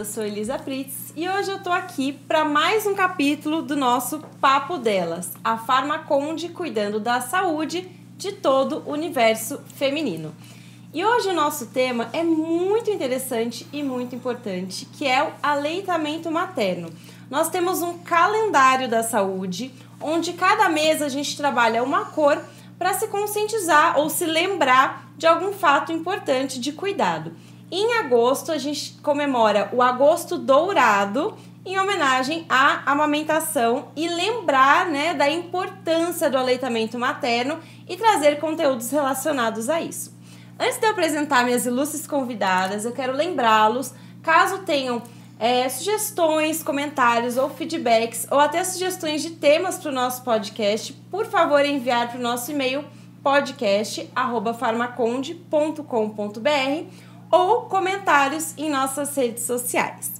sou Elisa Pritz e hoje eu tô aqui para mais um capítulo do nosso Papo Delas, a Farmaconde cuidando da saúde de todo o universo feminino. E hoje o nosso tema é muito interessante e muito importante, que é o aleitamento materno. Nós temos um calendário da saúde, onde cada mês a gente trabalha uma cor para se conscientizar ou se lembrar de algum fato importante de cuidado. Em agosto, a gente comemora o Agosto Dourado, em homenagem à amamentação e lembrar, né, da importância do aleitamento materno e trazer conteúdos relacionados a isso. Antes de eu apresentar minhas ilustres convidadas, eu quero lembrá-los, caso tenham sugestões, comentários ou feedbacks, ou até sugestões de temas para o nosso podcast, por favor, enviar para o nosso e-mail podcast@farmaconde.com.br ou comentários em nossas redes sociais.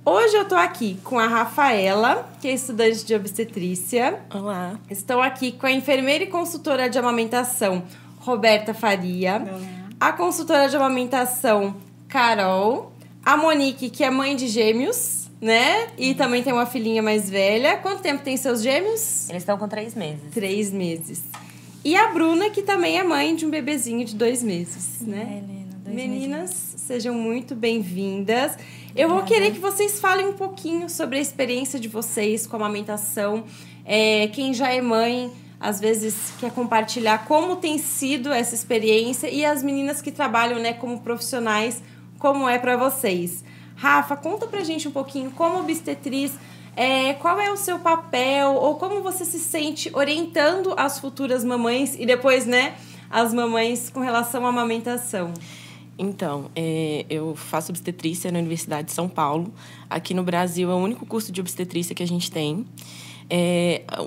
Hoje eu tô aqui com a Rafaela, que é estudante de obstetrícia. Olá. Estou aqui com a enfermeira e consultora de amamentação, Roberta Faria. Olá. A consultora de amamentação, Carol. A Monique, que é mãe de gêmeos, né? E também tem uma filhinha mais velha. Quanto tempo tem seus gêmeos? Eles estão com 3 meses. 3 meses. E a Bruna, que também é mãe de um bebezinho de 2 meses, né? Helena, 2 Meninas, meses. sejam muito bem-vindas. Eu vou querer que vocês falem um pouquinho sobre a experiência de vocês com a amamentação. Quem já é mãe, às vezes, quer compartilhar como tem sido essa experiência. E as meninas que trabalham, né, como profissionais, como é para vocês. Rafa, conta pra gente um pouquinho, como obstetriz, qual é o seu papel ou como você se sente orientando as futuras mamães e depois, né, as mamães com relação à amamentação. Então, eu faço obstetrícia na Universidade de São Paulo. Aqui no Brasil é o único curso de obstetrícia que a gente tem.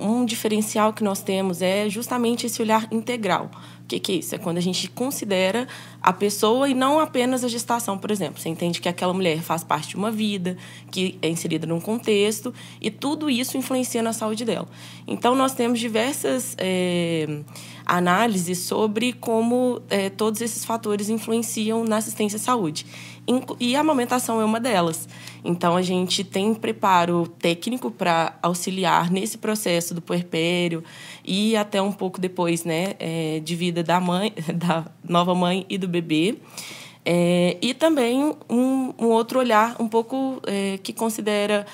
Um diferencial que nós temos é justamente esse olhar integral. O que é isso? É quando a gente considera a pessoa e não apenas a gestação, por exemplo. Você entende que aquela mulher faz parte de uma vida, que é inserida num contexto, e tudo isso influencia na saúde dela. Então, nós temos diversas análises sobre como todos esses fatores influenciam na assistência à saúde. E a amamentação é uma delas. Então, a gente tem preparo técnico para auxiliar nesse processo do puerpério e até um pouco depois, né, de vida da mãe, da nova mãe e do bebê. E também um outro olhar um pouco que considera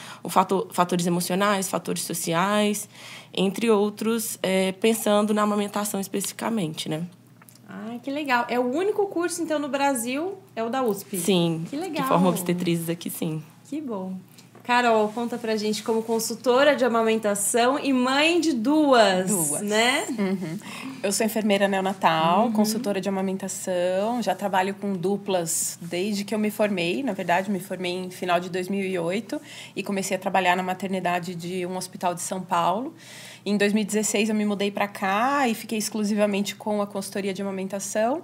fatores emocionais, fatores sociais, entre outros, pensando na amamentação especificamente, né? Ah, que legal. É o único curso, então, no Brasil, é o da USP? Sim. Que legal. Que forma obstetrizes aqui, sim. Que bom. Carol, conta pra gente como consultora de amamentação e mãe de duas, né? Uhum. Eu sou enfermeira neonatal, consultora de amamentação, já trabalho com duplas desde que eu me formei. Na verdade, me formei em final de 2008 e comecei a trabalhar na maternidade de um hospital de São Paulo. Em 2016, eu me mudei para cá e fiquei exclusivamente com a consultoria de amamentação.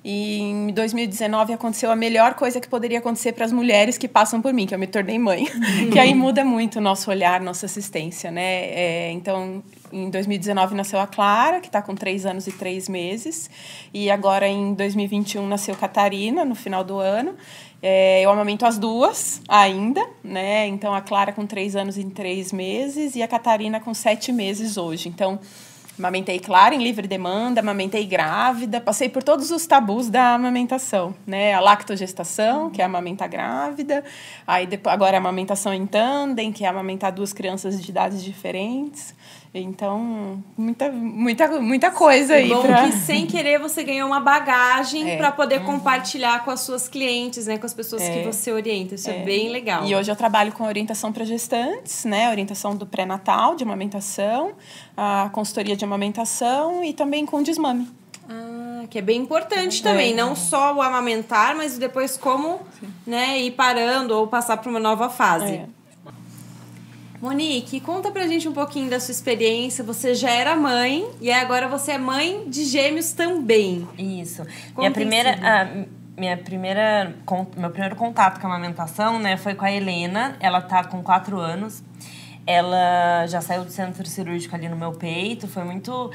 E em 2019 aconteceu a melhor coisa que poderia acontecer para as mulheres que passam por mim, que eu me tornei mãe. Que aí muda muito o nosso olhar, nossa assistência, né? Então, em 2019 nasceu a Clara, que está com 3 anos e 3 meses. E agora, em 2021, nasceu Catarina, no final do ano. Eu amamento as duas ainda, né? Então, a Clara com 3 anos e 3 meses e a Catarina com 7 meses hoje. Então, amamentei Clara em livre demanda, amamentei grávida, passei por todos os tabus da amamentação, né? A lactogestação, que é amamentar grávida, aí depois, agora a amamentação em tandem, que é amamentar 2 crianças de idades diferentes. Então, muita coisa aí. Bom que sem querer você ganhou uma bagagem para poder compartilhar com as suas clientes, né? Com as pessoas que você orienta. Isso é bem legal. E hoje eu trabalho com orientação para gestantes, né? Orientação do pré-natal, de amamentação, a consultoria de amamentação e também com desmame. Ah, que é bem importante também. Não só o amamentar, mas depois como, né, ir parando ou passar para uma nova fase. Monique, conta pra gente um pouquinho da sua experiência. Você já era mãe e agora você é mãe de gêmeos também. Isso. Meu primeiro contato com a amamentação, né, foi com a Helena. Ela tá com 4 anos. Ela já saiu do centro cirúrgico ali no meu peito. Foi muito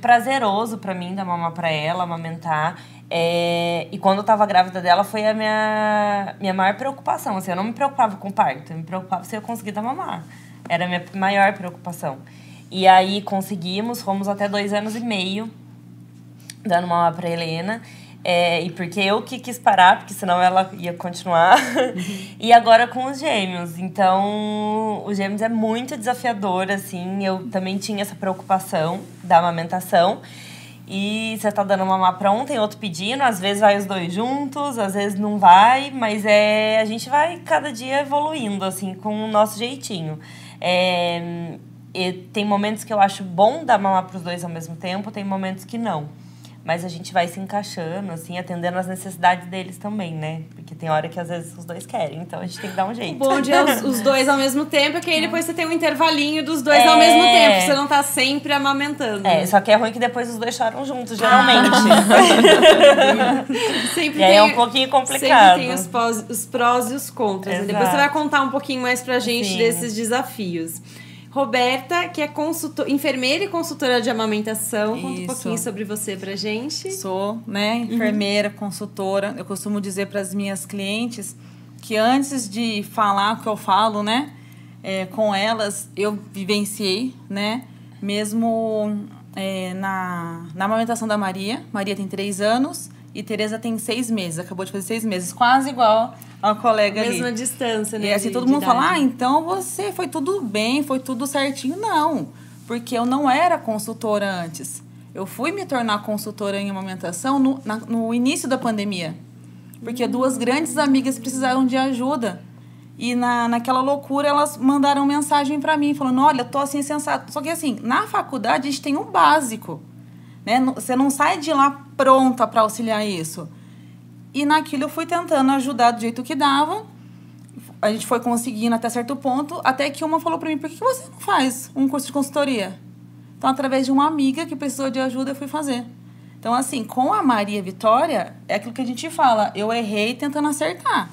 prazeroso para mim dar mamar para ela, amamentar. E quando eu tava grávida dela, foi a minha maior preocupação. Assim, eu não me preocupava com o parto, eu me preocupava se eu conseguir dar mamar. Era a minha maior preocupação. E aí conseguimos, fomos até 2 anos e meio dando mamar pra Helena. E porque eu que quis parar, porque senão ela ia continuar. E agora com os gêmeos. Então, os gêmeos é muito desafiador, assim. Eu também tinha essa preocupação da amamentação. E você tá dando mamar pra um, tem outro pedindo. Às vezes vai os dois juntos, às vezes não vai. Mas a gente vai cada dia evoluindo, assim, com o nosso jeitinho. E tem momentos que eu acho bom dar mamar pros dois ao mesmo tempo, tem momentos que não. Mas a gente vai se encaixando, assim, atendendo as necessidades deles também, né? Porque tem hora que às vezes os dois querem, então a gente tem que dar um jeito. O bom de os dois ao mesmo tempo é que aí depois você tem um intervalinho dos dois ao mesmo tempo. Você não tá sempre amamentando. Só que é ruim que depois os dois choram juntos, geralmente. Sempre e aí é um pouquinho complicado. Sempre tem os prós e os contras. Né? Depois você vai contar um pouquinho mais pra gente desses desafios. Roberta, que é enfermeira e consultora de amamentação. Conta um pouquinho sobre você pra gente. Sou, né, enfermeira, consultora. Eu costumo dizer para as minhas clientes que antes de falar o que eu falo, né, com elas, eu vivenciei, né, mesmo na amamentação da Maria. Maria tem 3 anos e Tereza tem 6 meses. Acabou de fazer 6 meses, quase igual a colega ali. Mesma distância, né? E assim, todo mundo fala, então você foi tudo bem, foi tudo certinho. Não, porque eu não era consultora antes. Eu fui me tornar consultora em amamentação no início da pandemia. Porque 2 grandes amigas precisaram de ajuda. E naquela loucura, elas mandaram mensagem para mim, falando, olha, eu tô assim, sensato. Só que assim, na faculdade, a gente tem um básico. Né? Você não sai de lá pronta para auxiliar isso. E naquilo eu fui tentando ajudar do jeito que dava. A gente foi conseguindo até certo ponto, até que uma falou para mim, por que você não faz um curso de consultoria? Então, através de uma amiga que precisou de ajuda, eu fui fazer. Então, assim, com a Maria Vitória, é aquilo que a gente fala, eu errei tentando acertar,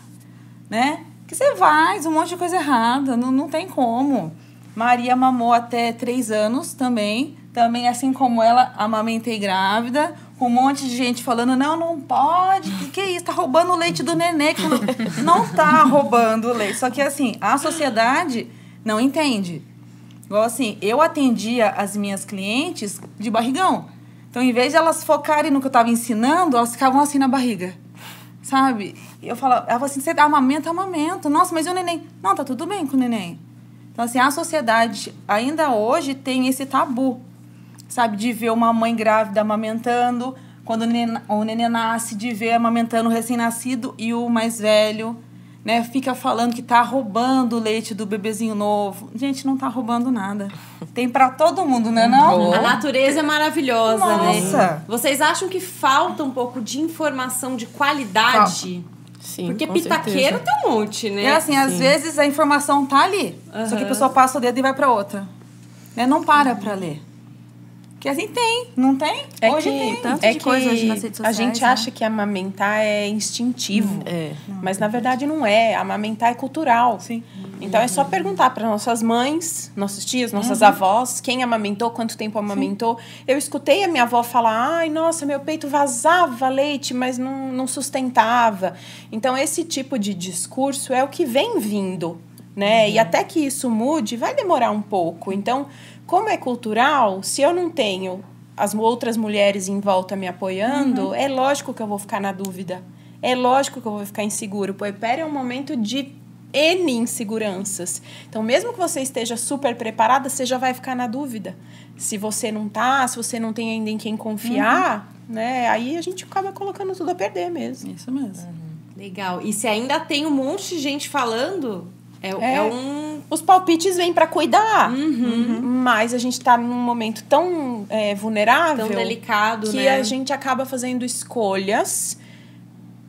né? Que você faz um monte de coisa errada, não tem como. Maria mamou até 3 anos também, assim como ela, amamentei grávida, com um monte de gente falando, não pode, que é isso, tá roubando o leite do nenê, que não tá roubando o leite, só que assim, a sociedade não entende. Igual assim, eu atendia as minhas clientes de barrigão, então em vez de elas focarem no que eu tava ensinando, elas ficavam assim na barriga, sabe? Eu falava assim, você amamento, nossa, mas e o neném? Não, tá tudo bem com o neném. Então assim, a sociedade ainda hoje tem esse tabu, sabe, de ver uma mãe grávida amamentando, quando o neném nasce, de ver amamentando o recém-nascido e o mais velho, né, fica falando que tá roubando o leite do bebezinho novo. Gente, não tá roubando nada. Tem para todo mundo, né, não? A natureza é maravilhosa, Nossa. Né? Vocês acham que falta um pouco de informação de qualidade? Sim, porque com pitaqueiro certeza. tem um monte, né? É assim, às vezes a informação tá ali, só que a pessoa passa o dedo e vai para outra. Né? Não para ler. Que assim não tem? Hoje tem. Tanto de coisa hoje nas redes sociais, a gente acha que amamentar é instintivo. Mas na verdade não é. Amamentar é cultural. Sim. Então é só perguntar para nossas mães, nossas tias, nossas avós, quem amamentou, quanto tempo amamentou. Sim. Eu escutei a minha avó falar, ai, nossa, meu peito vazava leite, mas não sustentava. Então esse tipo de discurso é o que vem vindo, né? E até que isso mude, vai demorar um pouco. Então, como é cultural, se eu não tenho as outras mulheres em volta me apoiando, é lógico que eu vou ficar na dúvida. É lógico que eu vou ficar inseguro. O puerpério é um momento de N inseguranças. Então, mesmo que você esteja super preparada, você já vai ficar na dúvida. Se você não tá, se você não tem ainda em quem confiar, né? Aí a gente acaba colocando tudo a perder mesmo. Isso mesmo. Legal. E se ainda tem um monte de gente falando... Os palpites vêm para cuidar, mas a gente está num momento tão vulnerável, tão delicado, que né? a gente acaba fazendo escolhas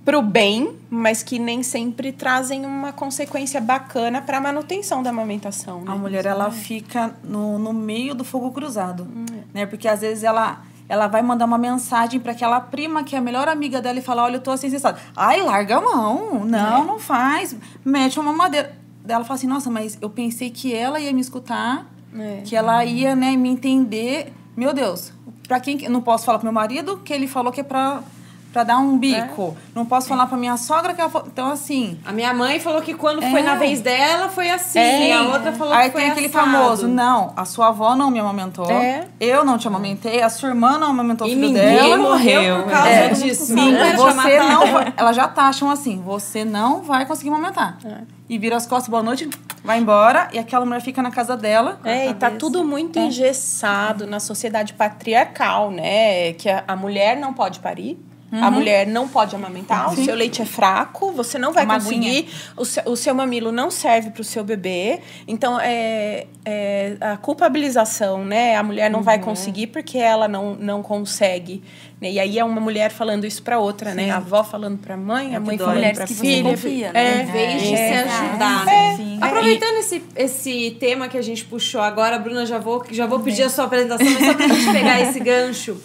pro bem, mas que nem sempre trazem uma consequência bacana para a manutenção da amamentação. Né? A mulher, ela fica no meio do fogo cruzado, né? Porque às vezes ela vai mandar uma mensagem para aquela prima que é a melhor amiga dela e fala, olha, eu tô assim, sensato. Ai, larga a mão. Não faz. Mete uma mamadeira. Ela fala assim, nossa, mas eu pensei que ela ia me escutar, que ela ia, né, me entender. Meu Deus, para quem... Não posso falar pro meu marido que ele falou que é para pra dar um bico. Não posso falar pra minha sogra que ela falou. Então, assim... A minha mãe falou que quando foi na vez dela, foi assim. A outra falou Aí que foi tem aquele assado. famoso, não, a sua avó não me amamentou, eu não te amamentei, a sua irmã não amamentou o E filho ninguém dela. morreu por causa disso. Você não vai... Elas já taxam assim, você não vai conseguir amamentar. E vira as costas, boa noite, vai embora, e aquela mulher fica na casa dela. E tá tudo muito engessado na sociedade patriarcal, né? Que a mulher não pode parir. A mulher não pode amamentar, o seu leite é fraco, você não vai conseguir, o seu mamilo não serve para o seu bebê. Então, a culpabilização, né? A mulher não vai conseguir porque ela não consegue. Né? E aí é uma mulher falando isso para outra, né? A avó falando para a mãe, a mãe falando para a filha. Confia, né? Em vez de se ajudar. Aproveitando esse tema que a gente puxou agora, Bruna, já vou pedir a sua apresentação, mas só pra gente pegar esse gancho.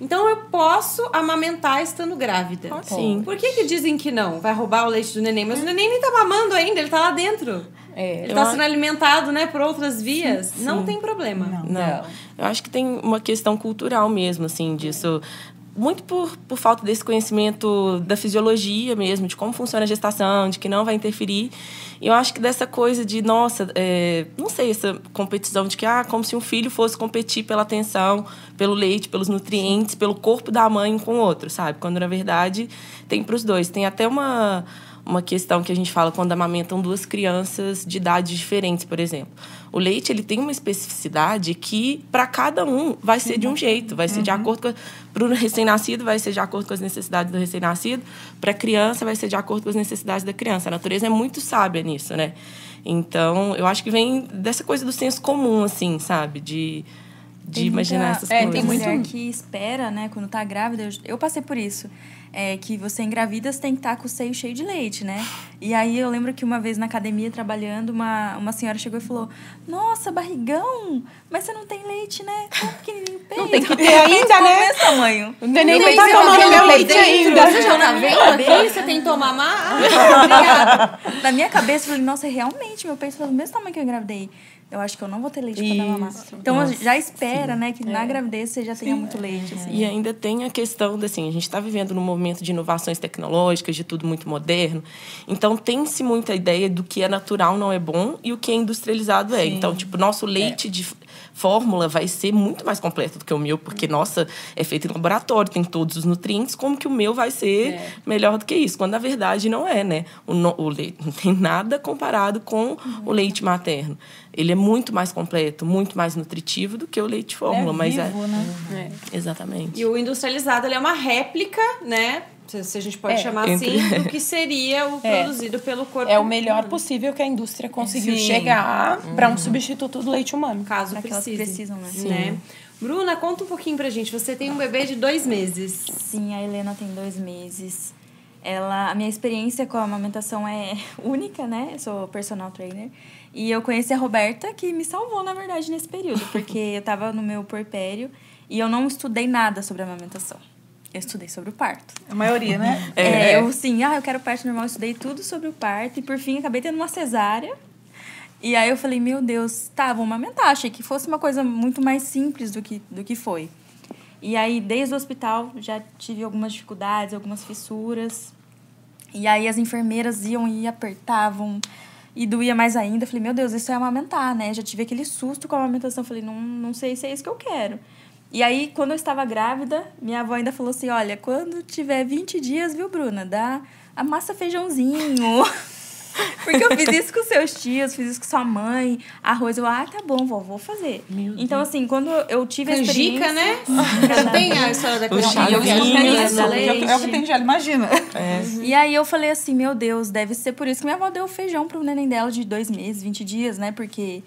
Então, eu posso amamentar estando grávida? Sim. Por que dizem que não? Vai roubar o leite do neném? Mas o neném nem tá mamando ainda, ele tá lá dentro. Ele tá sendo alimentado, né, por outras vias. Sim. Não tem problema. Não. Eu acho que tem uma questão cultural mesmo, assim, disso. Muito por falta desse conhecimento da fisiologia mesmo, de como funciona a gestação, de que não vai interferir. E eu acho que dessa coisa de, nossa, não sei, essa competição de que, como se um filho fosse competir pela atenção, pelo leite, pelos nutrientes, pelo corpo da mãe com o outro, sabe? Quando, na verdade, tem para os dois. Tem até uma questão que a gente fala quando amamentam duas crianças de idades diferentes, por exemplo. O leite, ele tem uma especificidade que, para cada um, vai ser de um jeito. Vai ser de acordo com... Para o recém-nascido, vai ser de acordo com as necessidades do recém-nascido. Para a criança, vai ser de acordo com as necessidades da criança. A natureza é muito sábia nisso, né? Então, eu acho que vem dessa coisa do senso comum, assim, sabe? De imaginar essas coisas. Tem mulher que espera, né? Quando tá grávida, eu passei por isso. Que você engravida, você tem que estar com o seio cheio de leite, né? E aí eu lembro que uma vez na academia, trabalhando, uma senhora chegou e falou: nossa, barrigão, mas você não tem leite, né? Tão pequenininho, peito. Não tem que ter ainda, né? Esse tamanho. O neném vai estar tomando meu leite ainda. Você já tá vendo aqui? Você tentou mamar? Obrigada. Na minha cabeça, eu falei: nossa, realmente, meu peito foi do mesmo tamanho que eu engravidei. Eu acho que eu não vou ter leite para dar mamar. Então, já espera, né, que na gravidez você já tenha muito leite. Assim. E ainda tem a questão de, assim, a gente está vivendo num momento de inovações tecnológicas, de tudo muito moderno. Então, tem-se muita ideia do que é natural não é bom e o que é industrializado é. Então, tipo, nosso leite de fórmula vai ser muito mais completo do que o meu, porque, nossa, é feito em laboratório, tem todos os nutrientes, como que o meu vai ser melhor do que isso? Quando, na verdade, não é, né? O leite não tem nada comparado com o leite materno. Ele é muito mais completo, muito mais nutritivo do que o leite fórmula. Vivo, né? Exatamente. E o industrializado, ele é uma réplica, né? Se a gente pode chamar assim, do que seria o produzido pelo corpo. É o melhor possível que a indústria conseguiu chegar para um substituto do leite humano. Caso precisam, né? Bruna, conta um pouquinho pra gente. Você tem um bebê de 2 meses. Sim, a Helena tem 2 meses. A minha experiência com a amamentação é única, né? Eu sou personal trainer. E eu conheci a Roberta, que me salvou, na verdade, nesse período. Porque eu tava no meu puerpério e eu não estudei nada sobre a amamentação. Eu estudei sobre o parto. A maioria, né? Eu quero parto normal. Eu estudei tudo sobre o parto. E, por fim, acabei tendo uma cesárea. E aí eu falei, meu Deus, vou amamentar. Achei que fosse uma coisa muito mais simples do que foi. E aí, desde o hospital, já tive algumas dificuldades, algumas fissuras. E aí, as enfermeiras iam e apertavam. E doía mais ainda. Falei, meu Deus, isso é amamentar, né? Já tive aquele susto com a amamentação. Falei, não sei se é isso que eu quero. E aí, quando eu estava grávida, minha avó ainda falou assim, olha, quando tiver 20 dias, viu, Bruna? Amassa feijãozinho. Porque eu fiz isso com seus tios, fiz isso com sua mãe, arroz. Tá bom, vó, vou fazer. Então, assim, quando eu tive a experiência... Canjica, né? Já tem a história da canjica. É o que tem de ela, imagina. E aí eu falei assim, meu Deus, deve ser por isso que minha avó deu feijão pro neném dela de 2 meses, 20 dias, né? Porque...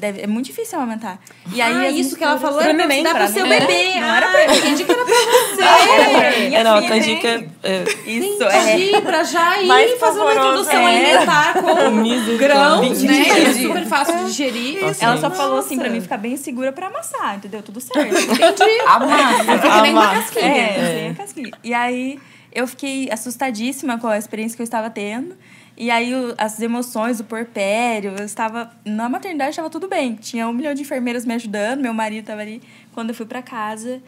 é muito difícil amamentar. E aí, isso que ela falou era pra dar pro seu bebê. Não era pra mim. Entendi que era pra você. A canjica... Isso, Entendi, pra já ir Mais fazer uma pavorosa, introdução alimentar com grãos, né? É super fácil de digerir. Ela só falou assim pra mim ficar bem segura pra amassar, entendeu? Tudo certo. Entendi. Fica bem uma casquinha. Sem a casquinha. E aí, eu fiquei assustadíssima com a experiência que eu estava tendo. E aí, as emoções, o puerpério, eu estava... Na maternidade, estava tudo bem. Tinha 1 milhão de enfermeiras me ajudando, meu marido estava ali. Quando eu fui para casa,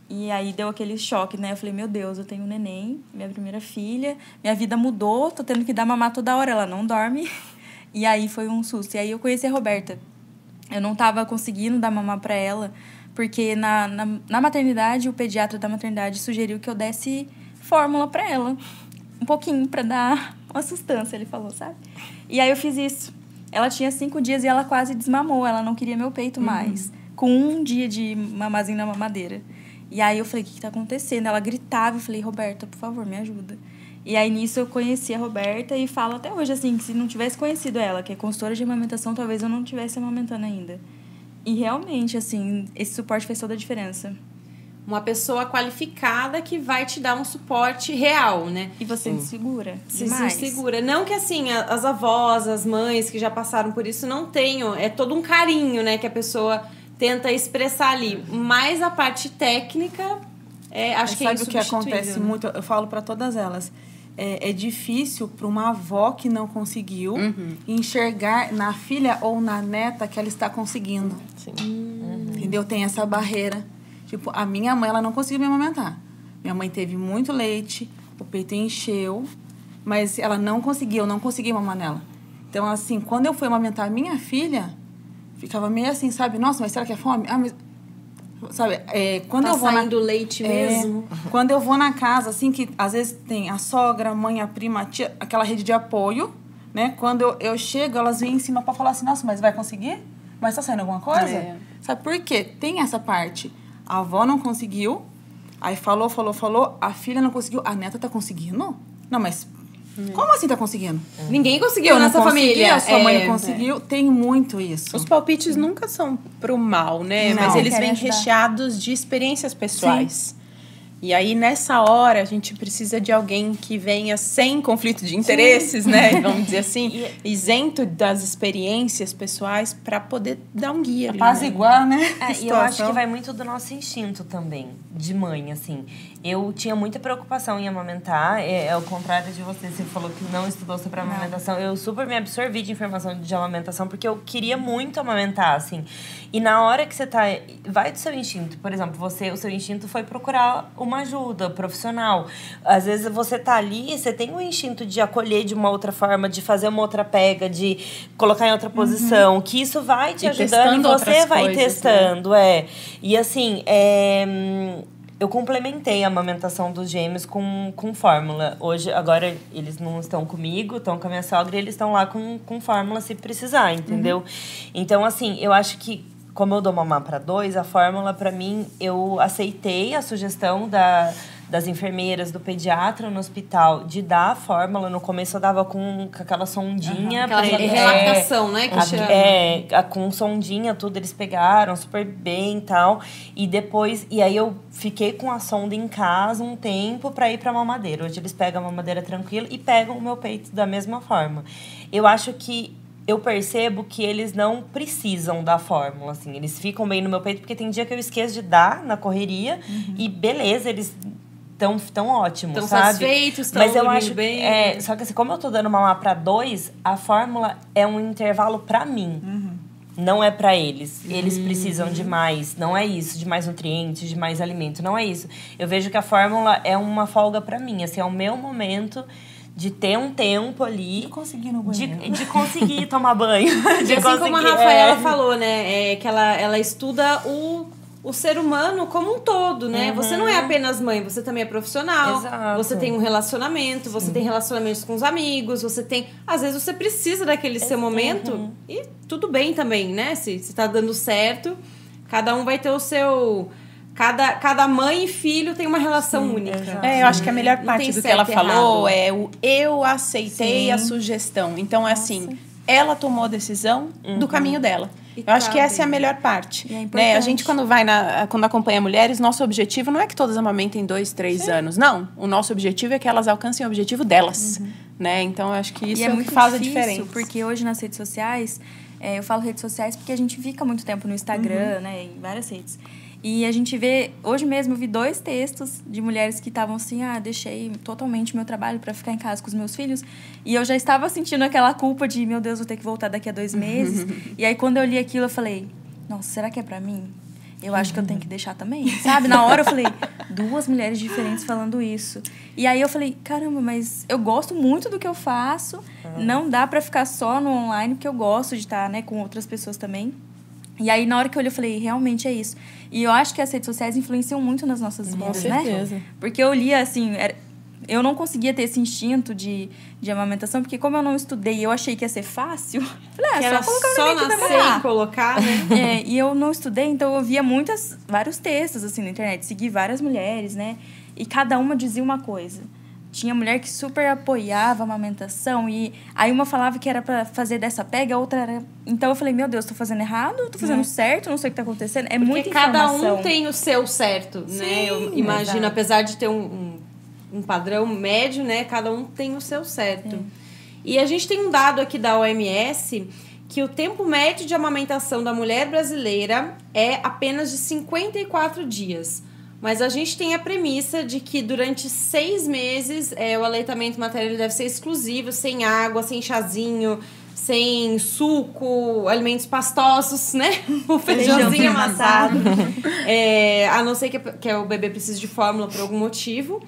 E aí deu aquele choque, né? Eu falei, meu Deus, eu tenho um neném, minha primeira filha, minha vida mudou, tô tendo que dar mamar toda hora, ela não dorme. E aí foi um susto. E aí eu conheci a Roberta. Eu não tava conseguindo dar mamar pra ela, porque na maternidade, o pediatra da maternidade sugeriu que eu desse fórmula pra ela. Um pouquinho, pra dar uma sustância, ele falou, sabe? E aí eu fiz isso. Ela tinha 5 dias e ela quase desmamou, ela não queria meu peito mais. Com 1 dia de mamazinho na mamadeira. E aí eu falei, o que tá acontecendo? Ela gritava, eu falei, Roberta, por favor, me ajuda. E aí nisso eu conheci a Roberta e falo até hoje, assim, que se não tivesse conhecido ela, que é consultora de amamentação, talvez eu não estivesse amamentando ainda. E realmente, assim, esse suporte fez toda a diferença. Uma pessoa qualificada que vai te dar um suporte real, né? E você se segura. Se segura. Não que, assim, as avós, as mães que já passaram por isso não tenham. É todo um carinho, né? Que a pessoa tenta expressar ali. Mas a parte técnica, acho que é insubstituível. Sabe o que acontece muito? Eu falo para todas elas. É difícil para uma avó que não conseguiu enxergar na filha ou na neta que ela está conseguindo. Sim. Entendeu? Tem essa barreira. Tipo, a minha mãe, ela não conseguiu me amamentar. Minha mãe teve muito leite, o peito encheu, mas ela não conseguia, eu não conseguia mamar nela. Então, assim, quando eu fui amamentar a minha filha, ficava meio assim, sabe? Nossa, mas será que é fome? Ah, mas... Sabe, quando eu vou saindo leite mesmo. Quando eu vou na casa, assim, que às vezes tem a sogra, a mãe, a prima, a tia, aquela rede de apoio, né? Quando eu chego, elas vêm em cima pra falar assim, nossa, mas vai conseguir? Mas tá saindo alguma coisa? Sabe por quê? Tem essa parte. A avó não conseguiu, aí falou, a filha não conseguiu, a neta tá conseguindo? Não, mas como assim tá conseguindo? Ninguém conseguiu nessa família. A sua mãe não conseguiu, tem muito isso. Os palpites nunca são pro mal, né? Não. Mas eles vêm Querem ajudar. recheados de experiências pessoais. E aí, nessa hora, a gente precisa de alguém que venha sem conflito de interesses, né? Vamos dizer assim, isento das experiências pessoais para poder dar um guia ali, Apaziguar, né? E eu acho que vai muito do nosso instinto também, de mãe, assim. Eu tinha muita preocupação em amamentar, é o contrário de você falou que não estudou sobre amamentação. Eu super me absorvi de informação de amamentação, porque eu queria muito amamentar, assim. E na hora que você tá... Vai do seu instinto. Por exemplo, o seu instinto foi procurar uma ajuda profissional. Às vezes você tá ali, você tem o instinto de acolher de uma outra forma, de fazer uma outra pega, de colocar em outra posição, que isso vai te ajudando e você vai testando, E assim, eu complementei a amamentação dos gêmeos com fórmula. Hoje, agora, eles não estão comigo, estão com a minha sogra e eles estão lá com fórmula se precisar, entendeu? Então, assim, eu acho que, como eu dou mamar para 2, a fórmula, para mim, eu aceitei a sugestão das enfermeiras, do pediatra no hospital, de dar a fórmula. No começo eu dava com aquela sondinha. Aquela relactação, né? Que chama. Com sondinha, tudo, eles pegaram super bem e tal. E depois, e aí eu fiquei com a sonda em casa um tempo para ir pra mamadeira. Hoje eles pegam a mamadeira tranquila e pegam o meu peito da mesma forma. Eu acho que eu percebo que eles não precisam da fórmula, assim. Eles ficam bem no meu peito, porque tem dia que eu esqueço de dar na correria e beleza, eles tão ótimos, tão sabe? Satisfeitos, tão Mas eu acho bem. só que assim, como eu tô dando mamar para 2, a fórmula é um intervalo para mim. Não é para eles. Eles precisam de mais. Não é isso, de mais nutrientes, de mais alimento. Não é isso. Eu vejo que a fórmula é uma folga para mim. Assim, é o meu momento de ter um tempo ali. De conseguir no banheiro. De conseguir tomar banho. E assim como a Rafaela falou, né? Que ela estuda o ser humano como um todo, né? Você não é apenas mãe, você também é profissional. Exato. Você tem um relacionamento, você tem relacionamentos com os amigos, você tem... Às vezes você precisa daquele seu momento e tudo bem também, né? Se tá dando certo, cada um vai ter o seu... Cada mãe e filho tem uma relação única. Eu acho que a melhor Não parte tem do que certo ela e falou errado. é o eu aceitei a sugestão. Então, é assim, ela tomou a decisão do caminho dela. E Eu acho que essa é a cabe. melhor parte. E é Né? A importante. gente, quando acompanha mulheres, nosso objetivo não é que todas amamentem 2, 3 anos. Não. O nosso objetivo é que elas alcancem o objetivo delas. Né? Então, eu acho que isso E é o que muito faz a difícil, diferença. porque hoje nas redes sociais, eu falo redes sociais porque a gente fica muito tempo no Instagram, né, em várias redes. E a gente vê, hoje mesmo eu vi 2 textos de mulheres que estavam assim, deixei totalmente meu trabalho para ficar em casa com os meus filhos. E eu já estava sentindo aquela culpa de, meu Deus, vou ter que voltar daqui a 2 meses. E aí quando eu li aquilo, eu falei, nossa, será que é para mim? eu acho que eu tenho que deixar também, sabe? Na hora eu falei, 2 mulheres diferentes falando isso. E aí eu falei, caramba, mas eu gosto muito do que eu faço, não dá pra ficar só no online, porque eu gosto de estar, né, com outras pessoas também. E aí, na hora que eu olhei, eu falei, realmente é isso. E eu acho que as redes sociais influenciam muito nas nossas vidas, né? Com certeza. Porque eu lia, assim, eu não conseguia ter esse instinto de amamentação, porque como eu não estudei, eu achei que ia ser fácil. Falei, Que era só colocar o só neném que vai nascer mamar. e colocar, né? E eu não estudei, então eu via vários textos, assim, na internet. Segui várias mulheres, né? E cada uma dizia uma coisa. Tinha mulher que super apoiava a amamentação, e aí uma falava que era pra fazer dessa pega, a outra era... Então eu falei, meu Deus, tô fazendo errado? Tô fazendo certo? Não sei o que tá acontecendo. É muita informação. Cada um tem o seu certo, né? Eu imagino, exato. apesar de ter um padrão médio, né? Cada um tem o seu certo. E a gente tem um dado aqui da OMS que o tempo médio de amamentação da mulher brasileira é apenas de 54 dias. Mas a gente tem a premissa de que durante 6 meses o aleitamento materno deve ser exclusivo, sem água, sem chazinho, sem suco, alimentos pastosos, né? O feijãozinho amassado. A não ser que o bebê precise de fórmula por algum motivo.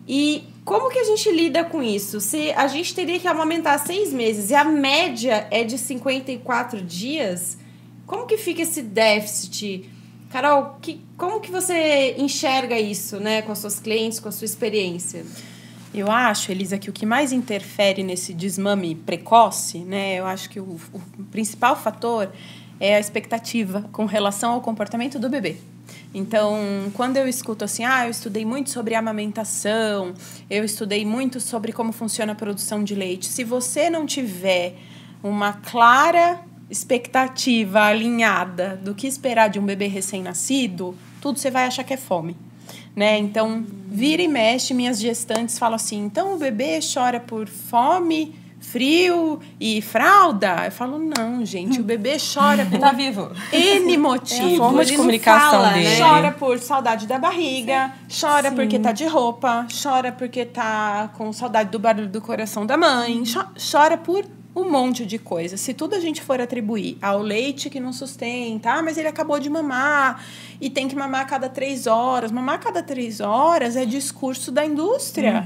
E como que a gente lida com isso? Se a gente teria que amamentar 6 meses e a média é de 54 dias, como que fica esse déficit? Carol, como que você enxerga isso, né, com as suas clientes, com a sua experiência? Eu acho, Elisa, que o que mais interfere nesse desmame precoce, né, eu acho que o principal fator é a expectativa com relação ao comportamento do bebê. Então, quando eu escuto assim, eu estudei muito sobre amamentação, eu estudei muito sobre como funciona a produção de leite. Se você não tiver uma clara expectativa alinhada do que esperar de um bebê recém-nascido, tudo você vai achar que é fome, né? Então, vira e mexe, minhas gestantes falam assim, então o bebê chora por fome, frio e fralda? Eu falo, não, gente, o bebê chora por Tá vivo. N motivos. É a forma de Ele comunicação fala, dele. Chora por saudade da barriga, chora porque tá de roupa, chora porque tá com saudade do barulho do coração da mãe, chora por um monte de coisa. Se tudo a gente for atribuir ao leite que não sustenta, mas ele acabou de mamar e tem que mamar a cada 3 horas. Mamar a cada 3 horas é discurso da indústria.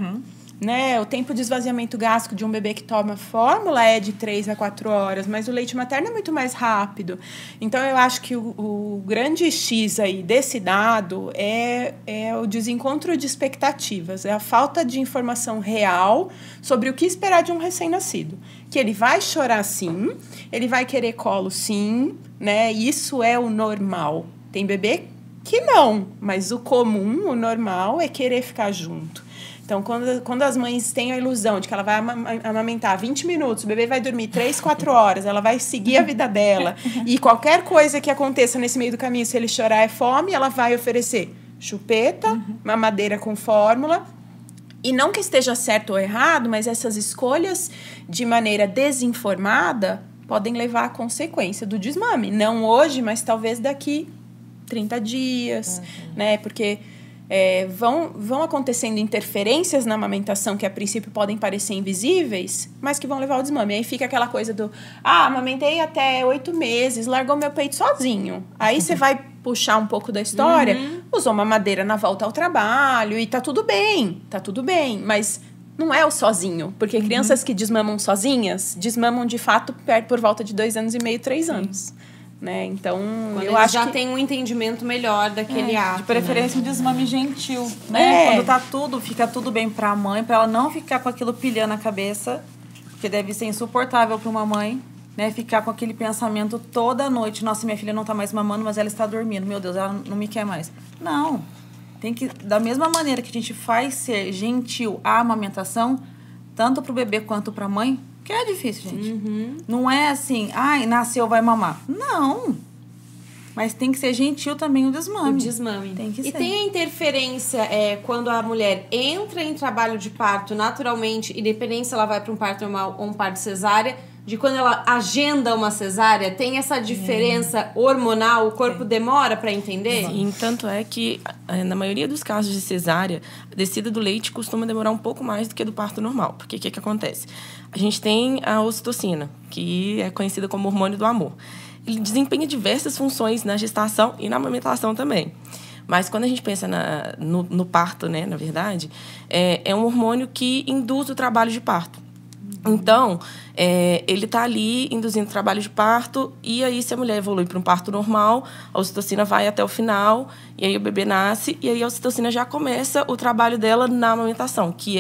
Né? O tempo de esvaziamento gástrico de um bebê que toma fórmula é de 3 a 4 horas, mas o leite materno é muito mais rápido. Então, eu acho que o grande X aí desse dado é o desencontro de expectativas, é a falta de informação real sobre o que esperar de um recém-nascido. Que ele vai chorar sim, ele vai querer colo sim, né? Isso é o normal. Tem bebê que não, mas o comum, o normal é querer ficar junto. Então, quando as mães têm a ilusão de que ela vai amamentar 20 minutos, o bebê vai dormir 3, 4 horas, ela vai seguir a vida dela, e qualquer coisa que aconteça nesse meio do caminho, se ele chorar é fome, ela vai oferecer chupeta, mamadeira com fórmula. E não que esteja certo ou errado, mas essas escolhas de maneira desinformada podem levar à consequência do desmame. Não hoje, mas talvez daqui 30 dias, né? Porque vão acontecendo interferências na amamentação que a princípio podem parecer invisíveis, mas que vão levar ao desmame. Aí fica aquela coisa do, amamentei até 8 meses, largou meu peito sozinho. Aí você vai puxar um pouco da história, usou mamadeira na volta ao trabalho e tá tudo bem, mas não é o sozinho, porque crianças que desmamam sozinhas, desmamam de fato por volta de 2 anos e meio, 3 anos. Né? Então, Quando eu acho já que tem um entendimento melhor daquele ato. De preferência, um desmame gentil, né? É. Quando tá fica tudo bem pra mãe, pra ela não ficar com aquilo pilhando a cabeça, porque deve ser insuportável pra uma mãe, né? Ficar com aquele pensamento toda noite. Nossa, minha filha não tá mais mamando, mas ela está dormindo. Meu Deus, ela não me quer mais. Não. Tem que, da mesma maneira que a gente faz ser gentil a amamentação, tanto pro bebê quanto pra mãe, que é difícil, gente. Não é assim, nasceu, vai mamar. Não. Mas tem que ser gentil também o desmame. O desmame. Tem que e ser. tem a interferência quando a mulher entra em trabalho de parto naturalmente, independente se ela vai para um parto normal ou um parto cesárea, de quando ela agenda uma cesárea? Tem essa diferença hormonal? O corpo demora para entender? Sim, tanto é que, na maioria dos casos de cesárea, a descida do leite costuma demorar um pouco mais do que a do parto normal. Porque o que acontece? A gente tem a ocitocina, que é conhecida como hormônio do amor. Ele desempenha diversas funções na gestação e na amamentação também. Mas quando a gente pensa no parto, né, na verdade, é um hormônio que induz o trabalho de parto. Então, ele está ali induzindo o trabalho de parto, e aí, se a mulher evolui para um parto normal, a ocitocina vai até o final, e aí o bebê nasce, e aí a ocitocina já começa o trabalho dela na amamentação, que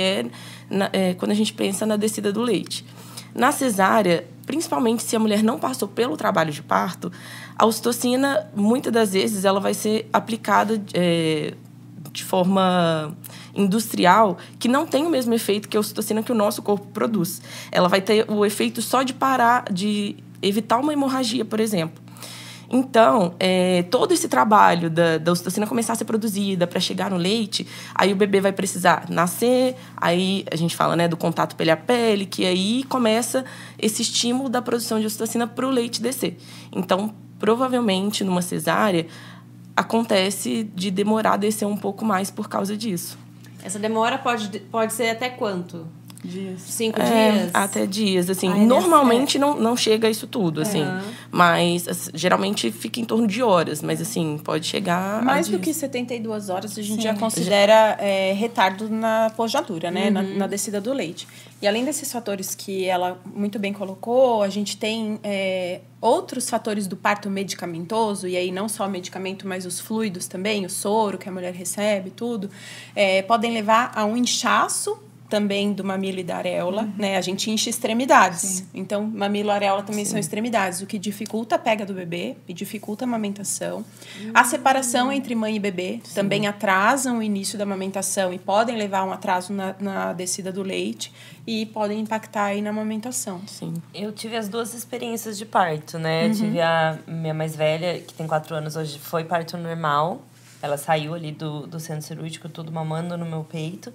quando a gente pensa na descida do leite. Na cesárea, principalmente se a mulher não passou pelo trabalho de parto, a ocitocina, muitas das vezes, ela vai ser aplicada de forma industrial, que não tem o mesmo efeito que a ocitocina que o nosso corpo produz. Ela vai ter o efeito só de parar, de evitar uma hemorragia, por exemplo. Então, todo esse trabalho da ocitocina começar a ser produzida para chegar no leite, aí o bebê vai precisar nascer, aí a gente fala, né, do contato pele a pele, que aí começa esse estímulo da produção de ocitocina para o leite descer. Então, provavelmente, numa cesárea, acontece de demorar a descer um pouco mais por causa disso. Essa demora pode ser até quanto? Dias. 5 dias? Até dias, assim. Normalmente não chega a isso tudo, assim. Mas, geralmente, fica em torno de horas. Mas, assim, pode chegar Mais a do dias. que 72 horas, a gente já considera retardo na pojadura, né? Na descida do leite. E além desses fatores que ela muito bem colocou, a gente tem outros fatores do parto medicamentoso, e aí não só o medicamento, mas os fluidos também, o soro que a mulher recebe, tudo, podem levar a um inchaço também do mamilo e da areola, né? A gente incha extremidades. Sim. Então, mamilo e areola também são extremidades, o que dificulta a pega do bebê e dificulta a amamentação. A separação entre mãe e bebê também atrasam o início da amamentação e podem levar a um atraso na descida do leite e podem impactar aí na amamentação. Sim. Eu tive as duas experiências de parto, né? Tive a minha mais velha, que tem 4 anos hoje, foi parto normal. Ela saiu ali do centro cirúrgico, tudo mamando no meu peito.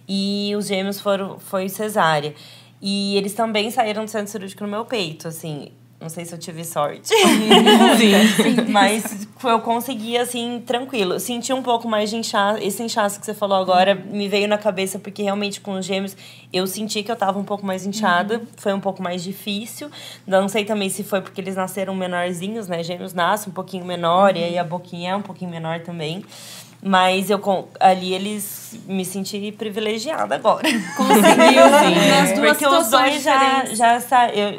E os gêmeos foi cesárea. E eles também saíram do centro cirúrgico no meu peito, assim. Não sei se eu tive sorte. Sim. Mas eu consegui, assim, tranquilo. Senti um pouco mais de inchaço. Esse inchaço que você falou agora me veio na cabeça, porque realmente com os gêmeos eu senti que eu tava um pouco mais inchada. Foi um pouco mais difícil. Não sei também se foi porque eles nasceram menorzinhos, né? Gêmeos nascem um pouquinho menor, e aí a boquinha é um pouquinho menor também. Mas ali eles me senti privilegiada agora. Conseguiu, nas duas porque os dois diferentes.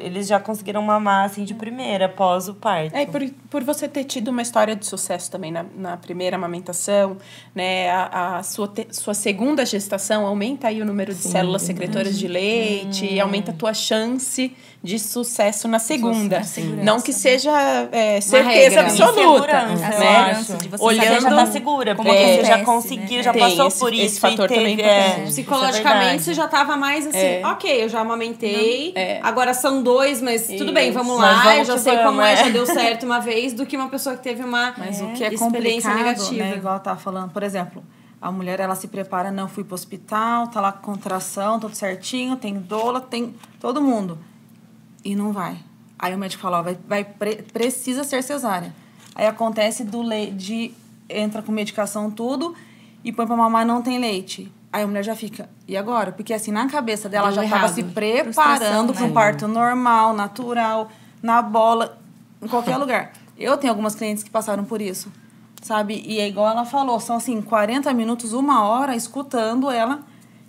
eles já conseguiram mamar assim de primeira, após o parto. E por você ter tido uma história de sucesso também na primeira amamentação, né? A sua segunda gestação aumenta aí o número de células secretoras de leite, e aumenta a tua chance de sucesso na segunda. Não que seja certeza absoluta, né? Olhando, você já tá segura, porque você já conseguiu, né? Já passou por isso. Esse fator também psicologicamente, você já tava mais assim, ok, eu já amamentei, agora são 2, mas tudo bem, vamos lá, eu já sei como já deu certo uma vez, do que uma pessoa que teve uma o que é experiência negativa. Né? Igual eu tava falando, por exemplo, a mulher, ela se prepara, não, fui pro hospital, tá lá com contração, tudo certinho, tem doula, tem todo mundo. E não vai. Aí o médico fala, precisa ser cesárea. Aí acontece entra com medicação tudo e põe pra mamar, não tem leite. Aí a mulher já fica, e agora? Porque assim, na cabeça dela já estava se preparando para um parto normal, natural, na bola, em qualquer lugar. Eu tenho algumas clientes que passaram por isso, sabe? E é igual ela falou, são assim, 40 minutos, 1 hora, escutando ela.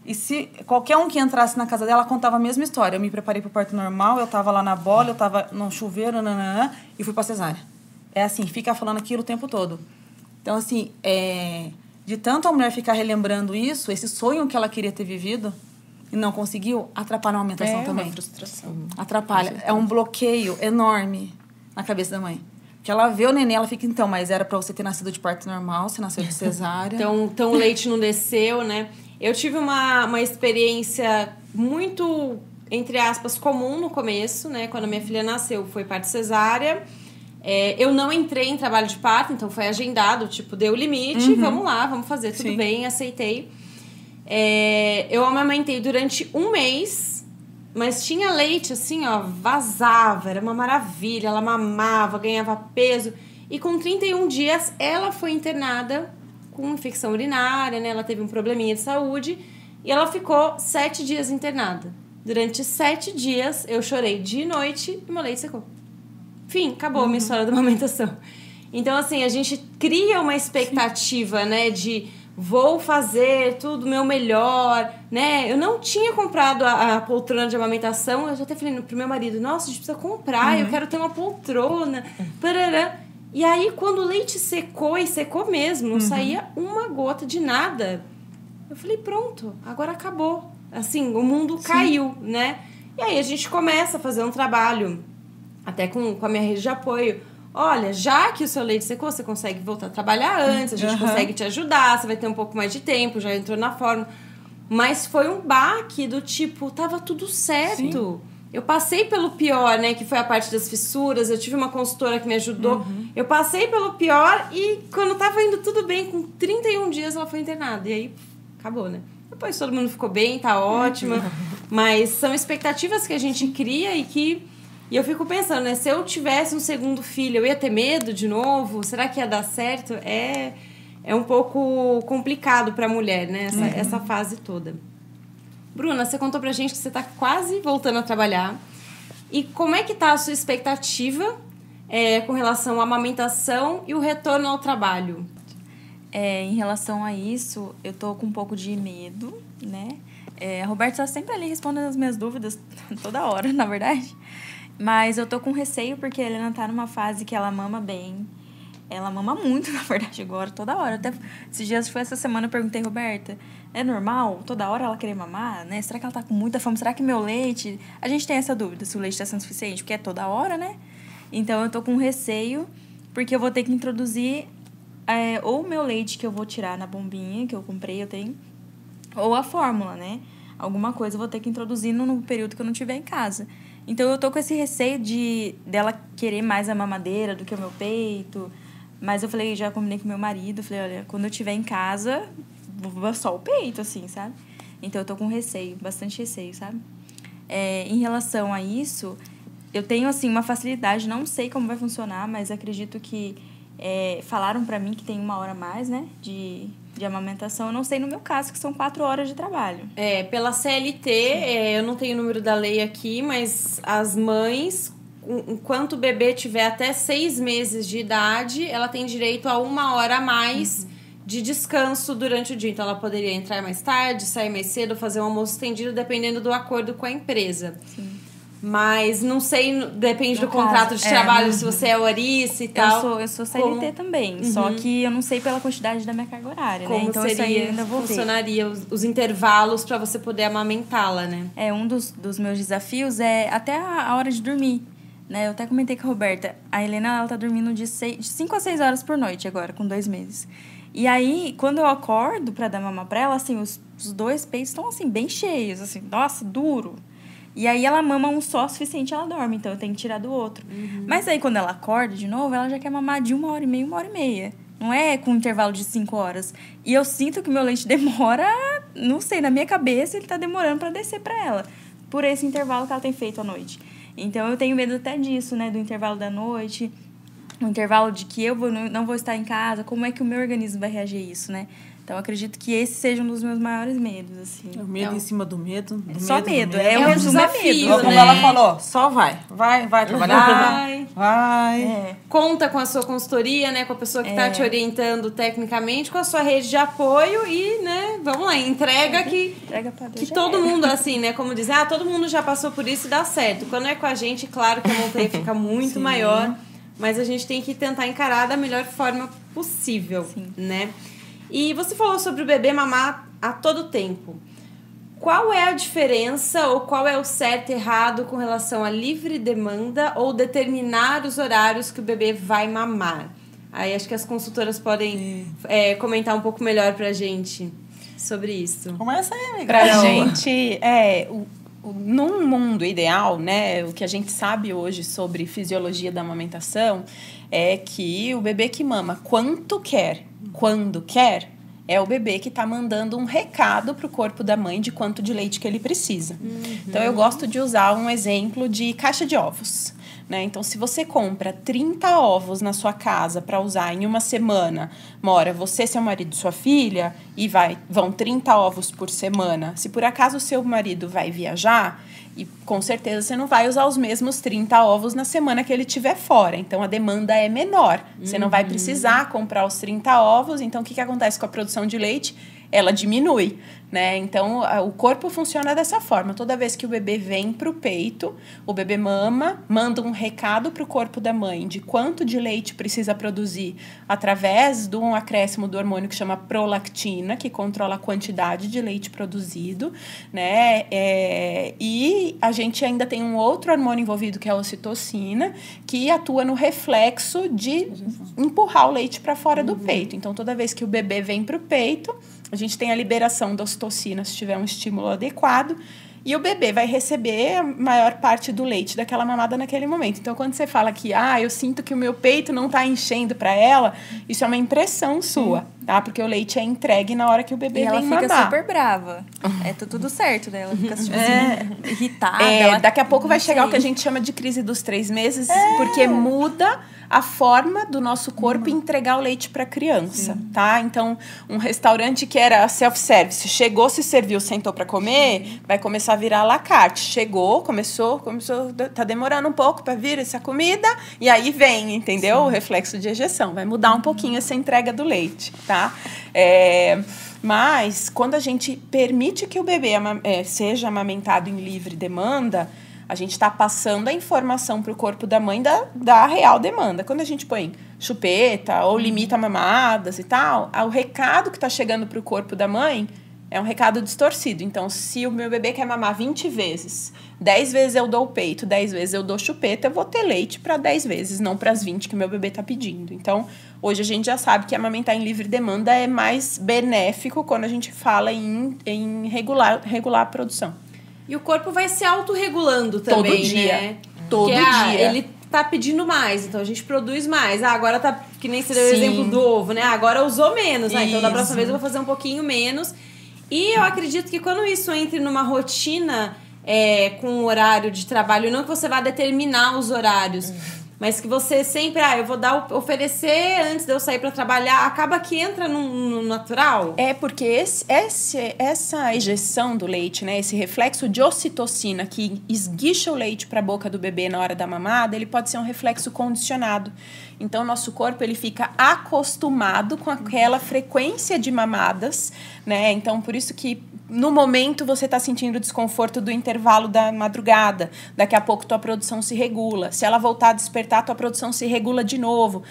E se qualquer um que entrasse na casa dela, contava a mesma história. Eu me preparei para o parto normal, eu estava lá na bola, eu estava no chuveiro, e fui para cesárea. É assim, fica falando aquilo o tempo todo. Então, assim, de tanto a mulher ficar relembrando isso, esse sonho que ela queria ter vivido e não conseguiu, atrapalha a amamentação também. É uma frustração. Atrapalha. É um bloqueio enorme na cabeça da mãe. Porque ela vê o neném, ela fica, então, mas era para você ter nascido de parto normal, você nasceu de cesárea. Então o leite não desceu, né? Eu tive uma experiência muito, entre aspas, comum no começo, né? Quando a minha filha nasceu, foi parto cesárea. Eu não entrei em trabalho de parto, então foi agendado, tipo, deu o limite, vamos lá, vamos fazer, tudo bem, aceitei. Eu amamentei durante 1 mês Mas tinha leite, assim, ó, vazava, era uma maravilha. Ela mamava, ganhava peso. E com 31 dias, ela foi internada com infecção urinária, né? Ela teve um probleminha de saúde. E ela ficou 7 dias internada. Durante 7 dias, eu chorei de noite e meu leite secou. Fim, acabou a minha história da amamentação. Então, assim, a gente cria uma expectativa, né? De vou fazer tudo meu melhor, né? Eu não tinha comprado a poltrona de amamentação. Eu já até falei pro meu marido, nossa, a gente precisa comprar. Eu quero ter uma poltrona. Parará. E aí, quando o leite secou, e secou mesmo, não saía uma gota de nada. Eu falei, pronto, agora acabou. Assim, o mundo caiu, né? E aí, a gente começa a fazer um trabalho, até com a minha rede de apoio. Olha, já que o seu leite secou, você consegue voltar a trabalhar antes, a gente consegue te ajudar, você vai ter um pouco mais de tempo, já entrou na forma. Mas foi um baque do tipo, tava tudo certo. Sim. Eu passei pelo pior, né? Que foi a parte das fissuras, eu tive uma consultora que me ajudou. Eu passei pelo pior e quando tava indo tudo bem, com 31 dias ela foi internada. E aí, acabou, né? Depois todo mundo ficou bem, tá ótima. Mas são expectativas que a gente cria e eu fico pensando, né? Se eu tivesse um segundo filho, eu ia ter medo de novo? Será que ia dar certo? É um pouco complicado pra mulher, né? Essa fase toda. Bruna, você contou pra gente que você tá quase voltando a trabalhar. E como é que tá a sua expectativa com relação à amamentação e o retorno ao trabalho? Em relação a isso, eu tô com um pouco de medo, né? A Roberta tá sempre ali respondendo as minhas dúvidas toda hora, na verdade. Mas eu tô com receio porque a Helena tá numa fase que ela mama bem. Ela mama muito, na verdade, agora, toda hora. Até esses dias, foi essa semana, eu perguntei, Roberta, é normal toda hora ela querer mamar, né? Será que ela tá com muita fome? Será que meu leite... A gente tem essa dúvida, se o leite tá sendo suficiente, porque é toda hora, né? Então, eu tô com receio, porque eu vou ter que introduzir ou o meu leite que eu vou tirar na bombinha, que eu comprei, eu tenho, ou a fórmula, né? Alguma coisa eu vou ter que introduzir no período que eu não estiver em casa. Então, eu tô com esse receio dela querer mais a mamadeira do que o meu peito. Mas eu falei, já combinei com meu marido, falei, olha, quando eu estiver em casa, vou só o peito, assim, sabe? Então, eu tô com receio, bastante receio, sabe? Em relação a isso, eu tenho, assim, uma facilidade, não sei como vai funcionar, mas acredito que falaram pra mim que tem 1 hora a mais, né, de amamentação. Eu não sei no meu caso, que são 4 horas de trabalho. Pela CLT, eu não tenho o número da lei aqui, mas as mães, enquanto o bebê tiver até 6 meses de idade, ela tem direito a 1 hora a mais de descanso durante o dia. Então, ela poderia entrar mais tarde, sair mais cedo, fazer um almoço estendido, dependendo do acordo com a empresa. Sim. Mas não sei, depende do contrato de trabalho, se você é ouriça e tal. Eu sou CLT também, só que eu não sei pela quantidade da minha carga horária, como, né? Então, seria, isso aí ainda vou funcionaria os intervalos para você poder amamentá-la, né? Um dos meus desafios é até a hora de dormir, né? Eu até comentei com a Roberta, a Helena, ela tá dormindo de 5 a 6 horas por noite agora, com 2 meses. E aí, quando eu acordo para dar mamar pra ela, assim, os 2 peitos estão, assim, bem cheios, assim, nossa, duro. E aí, ela mama um só o suficiente, ela dorme. Então, eu tenho que tirar do outro. Mas aí, quando ela acorda de novo, ela já quer mamar de 1 hora e meia, 1 hora e meia. Não é com um intervalo de 5 horas. E eu sinto que meu leite demora... Não sei, na minha cabeça, ele tá demorando pra descer pra ela. Por esse intervalo que ela tem feito à noite. Então, eu tenho medo até disso, né? Do intervalo da noite. O intervalo de que eu não vou estar em casa. Como é que o meu organismo vai reagir a isso, né? Então, eu acredito que esse seja um dos meus maiores medos, assim. O medo em cima do medo. Só medo. Um desafio, Como ela falou, só vai trabalhar, vai. Conta com a sua consultoria, né? Com a pessoa que está te orientando tecnicamente, com a sua rede de apoio e, né? Vamos lá, entrega que todo mundo, assim, né? Como diz, todo mundo já passou por isso e dá certo. Quando é com a gente, claro que a montanha fica muito maior, mas a gente tem que tentar encarar da melhor forma possível, né? E você falou sobre o bebê mamar a todo tempo. Qual é a diferença ou qual é o certo e errado com relação à livre demanda ou determinar os horários que o bebê vai mamar? Aí acho que as consultoras podem comentar um pouco melhor pra gente sobre isso. Começa aí, amiga. Pra gente, num mundo ideal, né, o que a gente sabe hoje sobre fisiologia da amamentação é que o bebê que mama quando quer, É o bebê que está mandando um recado para o corpo da mãe de quanto de leite que ele precisa. Então, eu gosto de usar um exemplo de caixa de ovos. Né? Então, se você compra 30 ovos na sua casa para usar em uma semana, mora você, seu marido, sua filha, e vão 30 ovos por semana. Se por acaso o seu marido vai viajar, e com certeza você não vai usar os mesmos 30 ovos na semana que ele estiver fora. Então, a demanda é menor. Você não vai precisar comprar os 30 ovos. Então, o que acontece com a produção de leite? Ela diminui, né? Então, o corpo funciona dessa forma. Toda vez que o bebê vem para o peito, o bebê manda um recado para o corpo da mãe de quanto de leite precisa produzir através de um acréscimo do hormônio que chama prolactina, que controla a quantidade de leite produzido, né? E a gente ainda tem um outro hormônio envolvido, que é a ocitocina, que atua no reflexo de empurrar o leite para fora do peito. Então, toda vez que o bebê vem para o peito, a gente tem a liberação da ocitocina se tiver um estímulo adequado, e o bebê vai receber a maior parte do leite daquela mamada naquele momento. Então, quando você fala que, eu sinto que o meu peito não está enchendo para ela, isso é uma impressão sua, tá? Porque o leite é entregue na hora que o bebê vem mamar. E ela fica super brava. Tudo certo, né? Ela fica tipo, assim, irritada. Daqui a pouco vai chegar o que a gente chama de crise dos 3 meses, porque muda a forma do nosso corpo entregar o leite para a criança, tá? Então, um restaurante que era self-service, chegou, se serviu, sentou para comer, vai começar a virar à la carte. Chegou, começou, tá demorando um pouco para vir essa comida, e aí vem, entendeu? O reflexo de ejeção. Vai mudar um pouquinho essa entrega do leite, tá? Mas, quando a gente permite que o bebê seja amamentado em livre demanda, a gente está passando a informação para o corpo da mãe da real demanda. Quando a gente põe chupeta ou limita mamadas e tal, o recado que está chegando para o corpo da mãe é um recado distorcido. Então, se o meu bebê quer mamar 20 vezes, 10 vezes eu dou o peito, 10 vezes eu dou chupeta, eu vou ter leite para 10 vezes, não para as 20 que o meu bebê está pedindo. Então, hoje a gente já sabe que amamentar em livre demanda é mais benéfico quando a gente fala em regular a produção. E o corpo vai se autorregulando também, todo dia, né? Todo dia. Ele tá pedindo mais, então a gente produz mais. Agora tá, que nem você deu o exemplo do ovo, né? Agora usou menos, né? Então da próxima vez eu vou fazer um pouquinho menos. E eu acredito que quando isso entre numa rotina com o horário de trabalho, não que você vá determinar os horários, mas que você sempre, eu vou oferecer antes de eu sair para trabalhar, acaba que entra no natural. Porque essa ejeção do leite, né, esse reflexo de ocitocina que esguicha o leite para a boca do bebê na hora da mamada, ele pode ser um reflexo condicionado. Então, o nosso corpo ele fica acostumado com aquela frequência de mamadas, né? Então, por isso que no momento você está sentindo o desconforto do intervalo da madrugada. Daqui a pouco tua produção se regula. Se ela voltar a despertar, tua produção se regula de novo.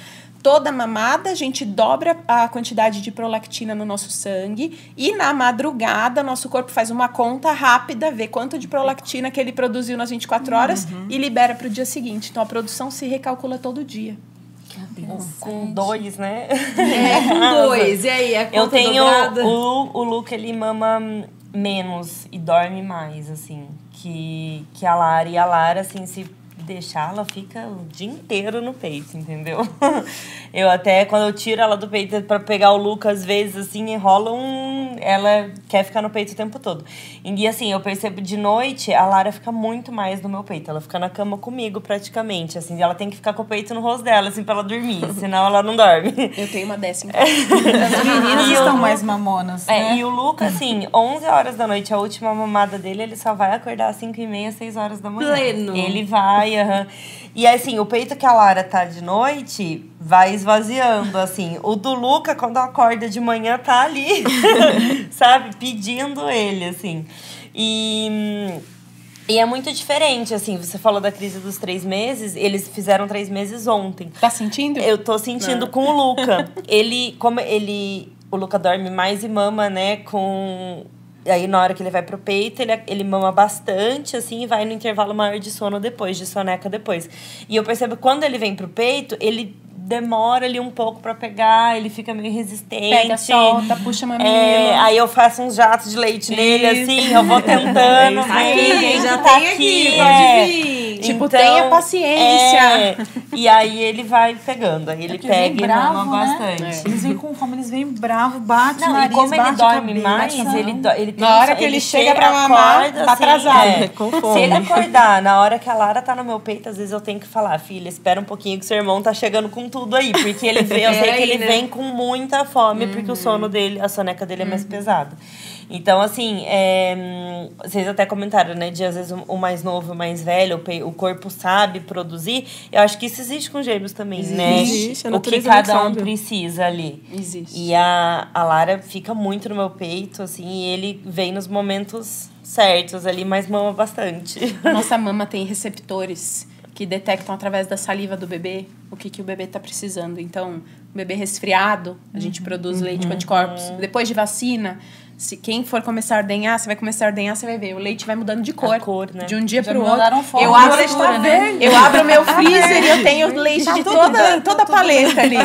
Toda mamada, a gente dobra a quantidade de prolactina no nosso sangue e na madrugada, nosso corpo faz uma conta rápida, vê quanto de prolactina que ele produziu nas 24 horas e libera para o dia seguinte. Então, a produção se recalcula todo dia. Com 2, né? Com 2. E aí, a conta eu tenho dobrada? o Luca, ele mama menos e dorme mais, assim, que a Lara. E a Lara, assim, se deixar, ela fica o dia inteiro no peito, entendeu? Eu até, quando eu tiro ela do peito pra pegar o Luca, às vezes, assim, enrola ela quer ficar no peito o tempo todo. E, assim, eu percebo de noite, a Lara fica muito mais no meu peito. Ela fica na cama comigo, praticamente, assim. Ela tem que ficar com o peito no rosto dela, assim, pra ela dormir. Senão, ela não dorme. Eu tenho uma dessa em casa. As meninas estão mais mamonas, né? E o Luca, assim, 11 horas da noite, a última mamada dele, ele só vai acordar às 5h30, 6 horas da manhã. Pleno. Ele vai, E, assim, o peito que a Lara tá de noite vai esvaziando, assim. O do Luca, quando acorda de manhã, tá ali, sabe? Pedindo ele, assim. E é muito diferente, assim. Você falou da crise dos 3 meses. Eles fizeram 3 meses ontem. Tá sentindo? Eu tô sentindo com o Luca. O Luca dorme mais e mama, né, Aí, na hora que ele vai pro peito, ele mama bastante, assim, e vai no intervalo maior de sono depois, de soneca depois. E eu percebo que quando ele vem pro peito, ele demora ali um pouco pra pegar, ele fica meio resistente. Pega, solta, puxa mamilo. Aí eu faço uns jatos de leite nele, assim, eu vou tentando. Aqui, já tá aqui, pode vir. Tipo, tenha paciência. E aí ele vai pegando. Aí ele pega e mama bastante. Eles vêm com fome, eles vêm bravo, bate o Não, nariz, e como ele bate a dorme cabeça, mais, ele tem Na hora que ele chega pra mamar, tá atrasado. Com Se fome. ele acordar na hora que a Lara tá no meu peito, às vezes eu tenho que falar, filha, espera um pouquinho que seu irmão tá chegando com tudo aí. Porque ele vem, eu sei que ele vem com muita fome, porque o sono dele, a soneca dele é mais pesada. Então, assim, vocês até comentaram, né? De às vezes o mais novo, o mais velho, o corpo sabe produzir. Eu acho que isso existe com gêmeos também, né? Existe, a O que natureza cada não um sabe. precisa ali. Existe. E a Lara fica muito no meu peito, assim, e ele vem nos momentos certos ali, mas mama bastante. Nossa mama tem receptores que detectam através da saliva do bebê o que o bebê está precisando. Então, o bebê resfriado, a gente produz leite com anticorpos. Depois de vacina, se quem for começar a ordenhar, você vai começar a ordenhar, você vai ver, o leite vai mudando de cor. A cor, né? De um dia Já para o me outro. mandaram foto Eu do abro, leite tá verde. eu abro o meu freezer e eu tenho leite de toda a paleta ali.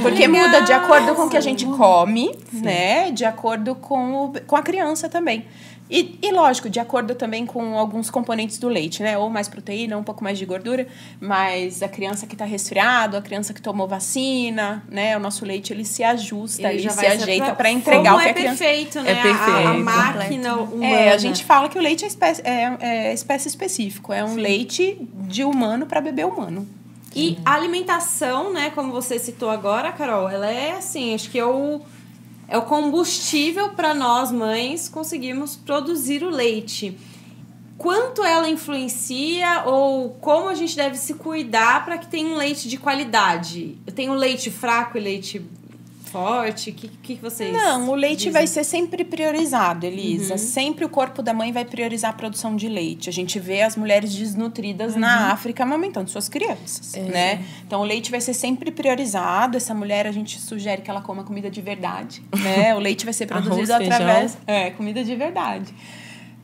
Porque muda de acordo com o que a gente come, né? De acordo com a criança também. E, lógico, de acordo também com alguns componentes do leite, né? Ou mais proteína, ou um pouco mais de gordura. Mas a criança que está resfriado, a criança que tomou vacina, né? O nosso leite, ele se ajusta, ele se ajeita para entregar o que a criança... perfeito, né? É perfeito. A máquina humana. a gente fala que o leite é espécie específico. É um leite de humano para bebê humano. E a alimentação, né? Como você citou agora, Carol, ela é assim, acho que é o combustível para nós, mães, conseguirmos produzir o leite. Quanto ela influencia ou como a gente deve se cuidar para que tenha um leite de qualidade? Eu tenho leite fraco e leite forte? O que vocês Não, o leite dizem? vai ser sempre priorizado, Elisa. Sempre o corpo da mãe vai priorizar a produção de leite. A gente vê as mulheres desnutridas na África amamentando suas crianças, né? Então, o leite vai ser sempre priorizado. Essa mulher, a gente sugere que ela coma comida de verdade, né? O leite vai ser produzido Arroz, através... comida de verdade.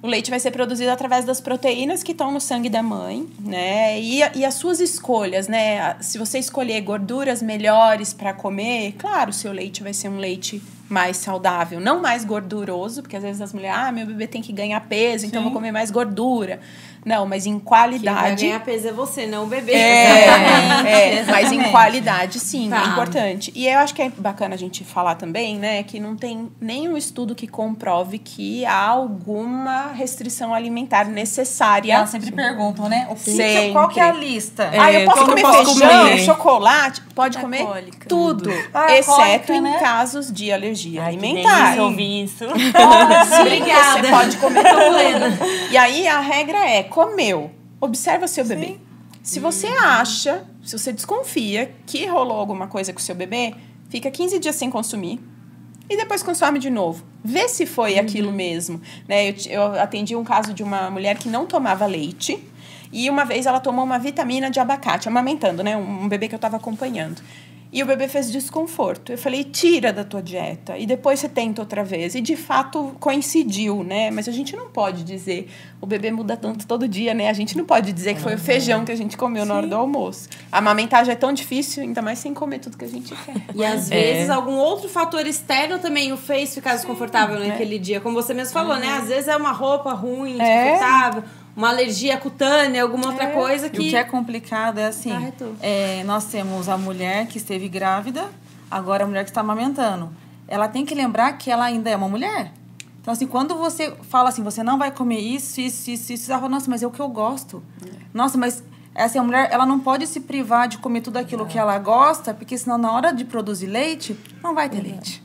O leite vai ser produzido através das proteínas que estão no sangue da mãe, né? E as suas escolhas, né? Se você escolher gorduras melhores para comer, claro, o seu leite vai ser um leite mais saudável, não mais gorduroso, porque às vezes as mulheres, meu bebê tem que ganhar peso, então eu vou comer mais gordura. Não, mas em qualidade... Quem vai ganhar peso é você, não o bebê. Mas em qualidade, sim, Tá. é importante. E eu acho que é bacana a gente falar também, né, que não tem nenhum estudo que comprove que há alguma restrição alimentar E necessária. elas sempre perguntam, né? Sempre. Qual que é a lista? Eu posso que eu comer posso feijão, comer? chocolate? Pode É comer cólica. tudo, Ah, é exceto cólica, em né? casos de alergia Ai, que alimentar. delícia ouvir isso. Obrigada. Você pode comer tudo. E aí a regra é, comeu, observa seu bebê. Se você acha, se você desconfia que rolou alguma coisa com o seu bebê, fica 15 dias sem consumir e depois consome de novo. Vê se foi aquilo mesmo. Né? Eu atendi um caso de uma mulher que não tomava leite e uma vez ela tomou uma vitamina de abacate, amamentando, né? Um bebê que eu estava acompanhando. E o bebê fez desconforto. Eu falei, tira da tua dieta. E depois você tenta outra vez. E, de fato, coincidiu, né? Mas a gente não pode dizer... O bebê muda tanto todo dia, né? A gente não pode dizer que foi o feijão que a gente comeu na hora do almoço. Amamentar já é tão difícil, ainda mais sem comer tudo que a gente quer. E às vezes algum outro fator externo também o fez ficar desconfortável naquele dia. Como você mesmo falou, né? Às vezes é uma roupa ruim, desconfortável, uma alergia cutânea, alguma outra coisa E o que... que é complicado é assim, Acarretou. nós temos a mulher que esteve grávida, agora a mulher que está amamentando. Ela tem que lembrar que ela ainda é uma mulher. Então, assim, quando você fala assim, você não vai comer isso, você fala, nossa, mas é o que eu gosto. Nossa, mas essa mulher, ela não pode se privar de comer tudo aquilo que ela gosta, porque senão na hora de produzir leite, não vai ter leite.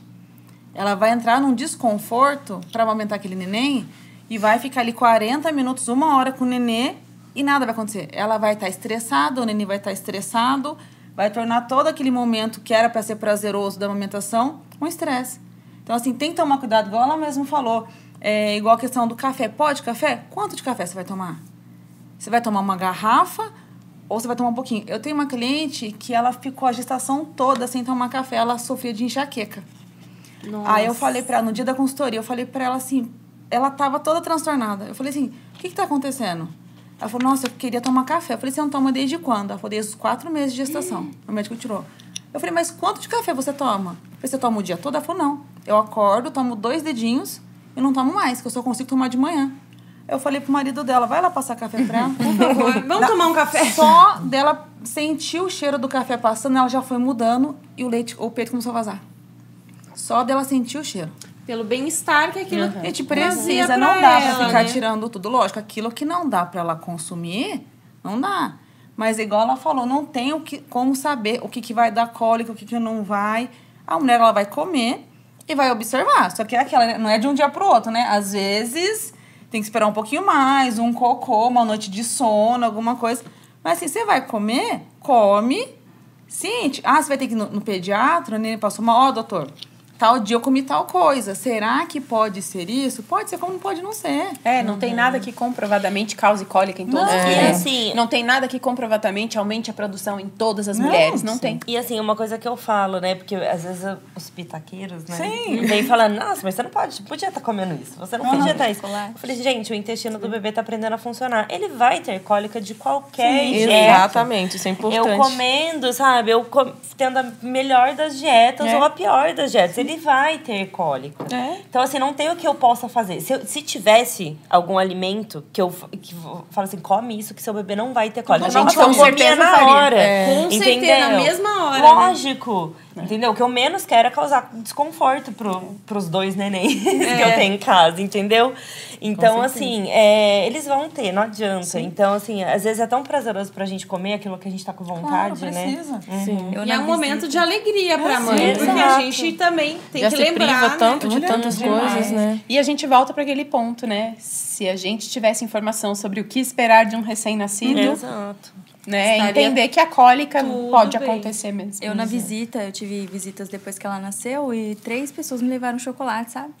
Ela vai entrar num desconforto para amamentar aquele neném e vai ficar ali 40 minutos, 1 hora com o nenê e nada vai acontecer. Ela vai estar estressada, o neném vai estar estressado, vai tornar todo aquele momento que era para ser prazeroso da amamentação um estresse. Então, assim, tem que tomar cuidado, igual ela mesmo falou. Igual a questão do café. Pode café? Quanto de café você vai tomar? Você vai tomar uma garrafa ou você vai tomar um pouquinho? Eu tenho uma cliente que ela ficou a gestação toda sem tomar café. Ela sofria de enxaqueca. Nossa. Aí eu falei pra ela, no dia da consultoria, eu falei pra ela assim, ela tava toda transtornada. Eu falei assim, o que tá acontecendo? Ela falou, nossa, eu queria tomar café. Eu falei, você não toma desde quando? Ela falou, desde os 4 meses de gestação. O médico tirou. Eu falei, mas quanto de café você toma? Eu falei, você toma o dia todo? Ela falou, não. Eu acordo, tomo 2 dedinhos e não tomo mais, que eu só consigo tomar de manhã. Eu falei pro marido dela, vai lá passar café pra ela. Por favor, vamos tomar um café? Só dela sentir o cheiro do café passando, ela já foi mudando e o peito começou a vazar. Só dela sentir o cheiro. Pelo bem-estar que aquilo A gente trazia precisa, pra não dá ela, pra ficar né? tirando tudo. Lógico, aquilo que não dá pra ela consumir, não dá. Mas igual ela falou, não tem como saber o que vai dar cólica, o que não vai. A mulher, ela vai comer e vai observar. Só que é aquela, né? Não é de um dia pro outro, né? Às vezes tem que esperar um pouquinho mais, um cocô, uma noite de sono, alguma coisa. Mas assim, você vai comer, come, sente. Ah, você vai ter que ir no pediatra, né? Ele passou mal, doutor, tal dia eu comi tal coisa. Será que pode ser isso? Pode ser, como não pode não ser. Não tem nada que comprovadamente cause cólica em todas as E mulheres. assim, Não tem nada que comprovadamente aumente a produção em todas as mulheres. Não tem. E assim, uma coisa que eu falo, né? Porque às vezes os pitaqueiros, né? Sim. Vem falando, nossa, mas você não podia estar comendo isso. Você não podia estar isso. chocolate. Eu falei, gente, o intestino do bebê tá aprendendo a funcionar. Ele vai ter cólica de qualquer jeito. Exatamente, isso é importante. Eu comendo, sabe? Tendo a melhor das dietas ou a pior das dietas. Ele vai ter cólica. Então, assim, não tem o que eu possa fazer. Se tivesse algum alimento que eu falo assim, come isso que seu bebê não vai ter cólica. A gente Nossa, eu com comia certeza na faria. hora. Com certeza, na mesma hora, né? Lógico. Entendeu? O que eu menos quero é causar desconforto pros 2 nenéns que eu tenho em casa, entendeu? Então, assim, eles vão ter, não adianta. Então, assim, às vezes é tão prazeroso pra gente comer aquilo que a gente tá com vontade, Claro, né? precisa. Sim. Eu E na é um momento de alegria pra mãe, sim, porque a exato. gente também tem Já que se lembrar, priva né? tanto de tantas coisas, né? E a gente volta para aquele ponto, né? Se a gente tivesse informação sobre o que esperar de um recém-nascido, Exato. né? Estaria Entender que a cólica tudo pode bem. acontecer mesmo. Eu na visita, eu tive visitas depois que ela nasceu e 3 pessoas me levaram chocolate, sabe?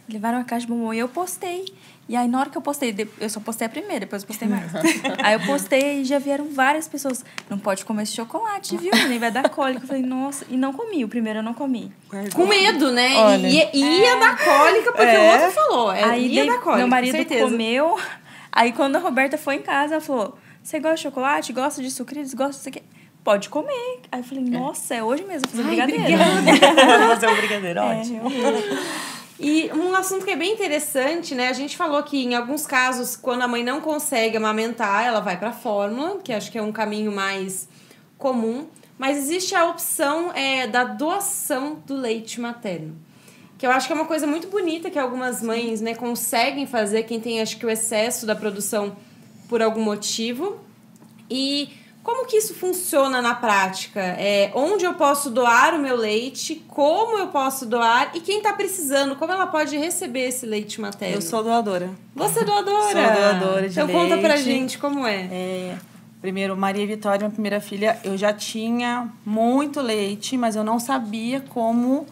Levaram a caixa de bombom e eu postei. E aí, na hora que eu postei, eu só postei a primeira, depois eu postei mais. Aí eu postei e já vieram várias pessoas. Não pode comer esse chocolate, viu? Nem vai dar cólica. Eu falei, nossa. E não comi, o primeiro eu não comi. Com medo, né? Olha. Ia dar cólica, porque o outro falou. Aí Ia dar cólica, meu com marido certeza. comeu. Aí quando a Roberta foi em casa, ela falou, você gosta de chocolate? Gosta de sucrilhos? Gosta disso aqui? Pode comer. Aí eu falei, nossa, é hoje mesmo, vou fazer brigadeiro. Vou fazer um brigadeiro, ótimo. E um assunto que é bem interessante, né? A gente falou que em alguns casos, quando a mãe não consegue amamentar, ela vai pra fórmula, que acho que é um caminho mais comum. Mas existe a opção da doação do leite materno. Que eu acho que é uma coisa muito bonita que algumas mães, né, conseguem fazer, quem tem, acho que, o excesso da produção por algum motivo. E como que isso funciona na prática? Onde eu posso doar o meu leite? Como eu posso doar? E quem está precisando, como ela pode receber esse leite materno? Eu sou doadora. Você é doadora? Sou doadora de então conta pra leite. gente como é. Primeiro, Maria Vitória, minha primeira filha, eu já tinha muito leite, mas eu não sabia como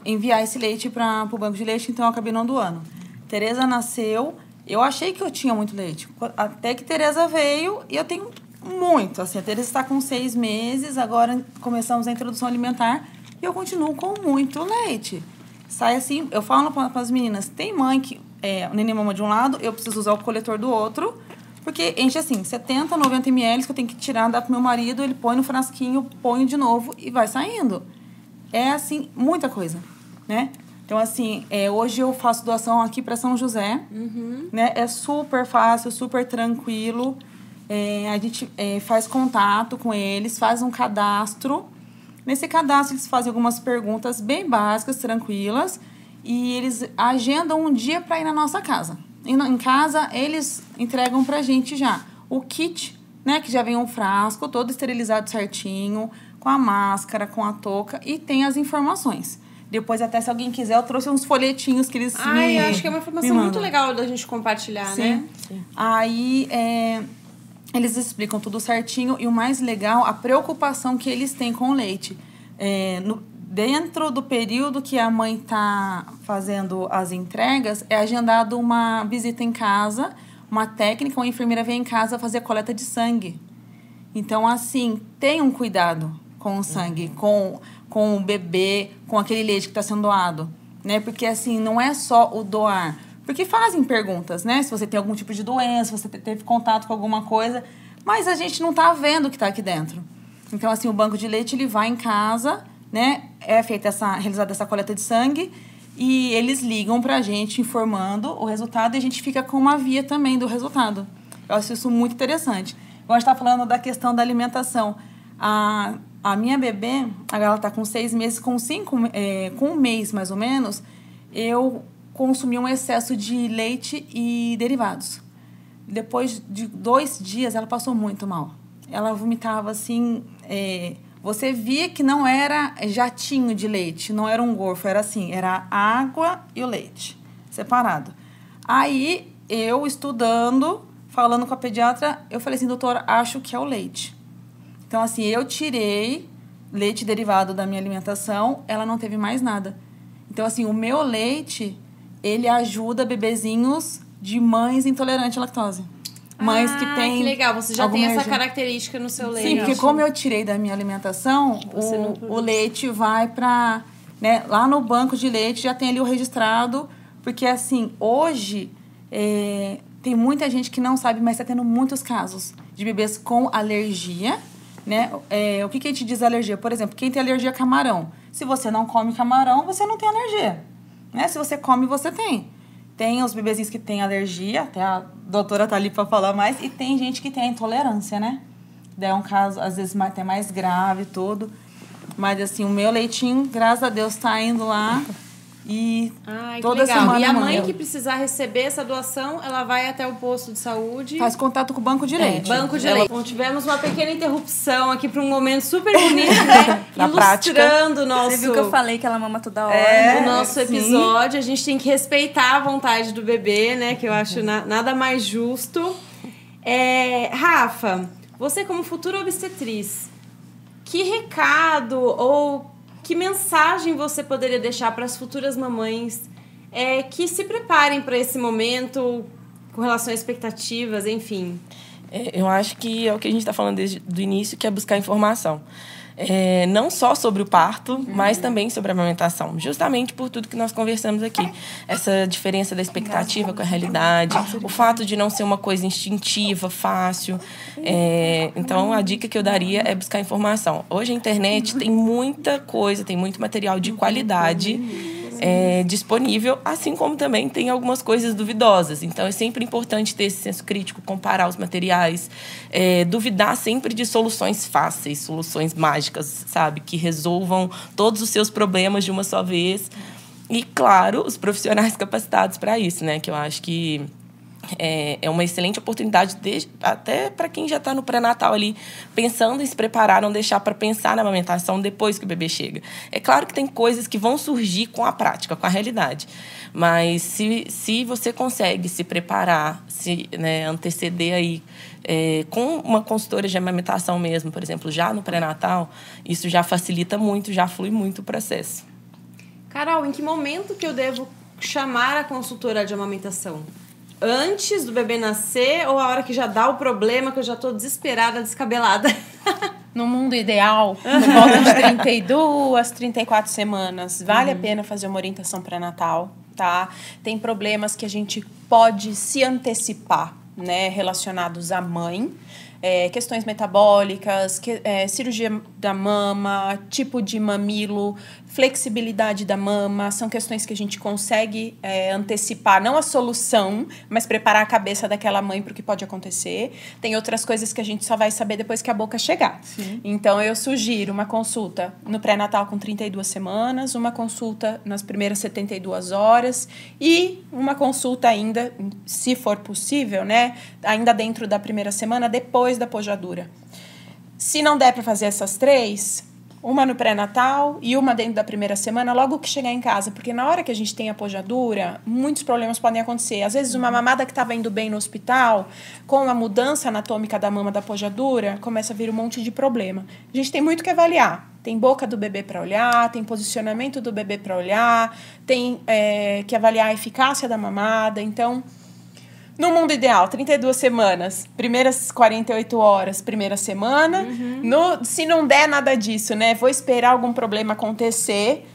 enviar esse leite para o banco de leite, então eu acabei não doando. Tereza nasceu, eu achei que eu tinha muito leite. Até que Tereza veio e eu tenho muito. Assim, a Tereza está com 6 meses, agora começamos a introdução alimentar e eu continuo com muito leite. Sai assim, eu falo para as meninas, tem mãe que o neném mama de um lado, eu preciso usar o coletor do outro, porque enche assim, 70, 90 ml que eu tenho que tirar, dar pro meu marido, ele põe no frasquinho, põe de novo e vai saindo. É assim, muita coisa, né? Então, assim, hoje eu faço doação aqui para São José, né? É super fácil, super tranquilo. A gente faz contato com eles, faz um cadastro. Nesse cadastro, eles fazem algumas perguntas bem básicas, tranquilas, e eles agendam um dia para ir na nossa casa. Em casa, eles entregam pra gente já o kit, né? Que já vem um frasco todo esterilizado certinho, com a máscara, com a touca, e tem as informações. Depois, até se alguém quiser, eu trouxe uns folhetinhos que eles Eu acho que é uma informação muito legal da gente compartilhar, né? Sim. Aí, eles explicam tudo certinho. E o mais legal, a preocupação que eles têm com o leite. Dentro do período que a mãe está fazendo as entregas, é agendado uma visita em casa, uma técnica, uma enfermeira vem em casa fazer coleta de sangue. Então, assim, tem um cuidado com o sangue, com o bebê, com aquele leite que está sendo doado, né? Porque, assim, não é só o doar. Porque fazem perguntas, né? Se você tem algum tipo de doença, se você teve contato com alguma coisa, mas a gente não está vendo o que está aqui dentro. Então, assim, o banco de leite, ele vai em casa, né? É feita realizada essa coleta de sangue e eles ligam pra gente informando o resultado e a gente fica com uma via também do resultado. Eu acho isso muito interessante. Igual a gente tá falando da questão da alimentação. A minha bebê, ela tá com 6 meses, com 1 mês mais ou menos, eu consumi um excesso de leite e derivados. Depois de 2 dias, ela passou muito mal. Ela vomitava assim, você via que não era jatinho de leite, não era um gorfo, era assim, era a água e o leite, separado. Aí, eu estudando, falando com a pediatra, eu falei assim, doutora, acho que é o leite. Então, assim, eu tirei leite derivado da minha alimentação, ela não teve mais nada. Então, assim, o meu leite, ele ajuda bebezinhos de mães intolerantes à lactose. Mães que têm... que legal, você já tem essa característica no seu leite. Sim, porque como eu tirei da minha alimentação, o leite vai para... Né, lá no banco de leite já tem ali o registrado, porque, assim, hoje... tem muita gente que não sabe, mas está tendo muitos casos de bebês com alergia, né? O que a gente diz alergia? Por exemplo, quem tem alergia a camarão. Se você não come camarão, você não tem alergia. Né? Se você come, você tem. Tem os bebezinhos que têm alergia, até a doutora tá ali para falar mais, e tem gente que tem a intolerância, né? Daí é um caso, às vezes, até mais grave e tudo. Mas, assim, o meu leitinho, graças a Deus, tá indo lá. E toda semana. E a mãe que precisar receber essa doação, ela vai até o posto de saúde. Faz contato com o banco de leite. Banco de leite. Bom, tivemos uma pequena interrupção aqui para um momento super bonito, né? Ilustrando o nosso... Você viu que eu falei que ela mama toda hora. O nosso episódio. A gente tem que respeitar a vontade do bebê, né? Que eu acho nada mais justo. Rafa, você como futura obstetriz, que recado ou... que mensagem você poderia deixar para as futuras mamães que se preparem para esse momento com relação a expectativas, enfim? Eu acho que é o que a gente está falando desde o início, que é buscar informação. Não só sobre o parto, mas também sobre a amamentação. Justamente por tudo que nós conversamos aqui. Essa diferença da expectativa com a realidade, o fato de não ser uma coisa instintiva, fácil. Então, a dica que eu daria é buscar informação. Hoje a internet tem muita coisa, tem muito material de qualidade disponível, assim como também tem algumas coisas duvidosas. Então, é sempre importante ter esse senso crítico, comparar os materiais, duvidar sempre de soluções fáceis, soluções mágicas, sabe? Que resolvam todos os seus problemas de uma só vez. E, claro, os profissionais capacitados para isso, né? Que eu acho que é uma excelente oportunidade, até para quem já está no pré-natal ali, pensando em se preparar, não deixar para pensar na amamentação depois que o bebê chega. É claro que tem coisas que vão surgir com a prática, com a realidade. Mas se você consegue se preparar, anteceder aí, com uma consultora de amamentação mesmo, por exemplo, já no pré-natal, isso já facilita muito, já flui muito o processo. Carol, em que momento que eu devo chamar a consultora de amamentação? Antes do bebê nascer ou a hora que já dá o problema, que eu já tô desesperada, descabelada? No mundo ideal, por volta de 32, 34 semanas, vale a pena fazer uma orientação pré-natal, tá? Tem problemas que a gente pode se antecipar, né, relacionados à mãe. Questões metabólicas, cirurgia da mama, tipo de mamilo, flexibilidade da mama, são questões que a gente consegue antecipar, não a solução, mas preparar a cabeça daquela mãe para o que pode acontecer. Tem outras coisas que a gente só vai saber depois que a boca chegar. Sim. Então, eu sugiro uma consulta no pré-natal com 32 semanas, uma consulta nas primeiras 72 horas e uma consulta ainda, se for possível, né, ainda dentro da primeira semana, depois da pojadura. Se não der para fazer essas 3, uma no pré-natal e uma dentro da primeira semana, logo que chegar em casa. Porque na hora que a gente tem a pojadura, muitos problemas podem acontecer. Às vezes, uma mamada que estava indo bem no hospital, com a mudança anatômica da mama da pojadura, começa a vir um monte de problema. A gente tem muito que avaliar. Tem boca do bebê para olhar, tem posicionamento do bebê para olhar, tem que avaliar a eficácia da mamada. Então, no mundo ideal, 32 semanas, primeiras 48 horas, primeira semana. Se não der nada disso, né? Vou esperar algum problema acontecer.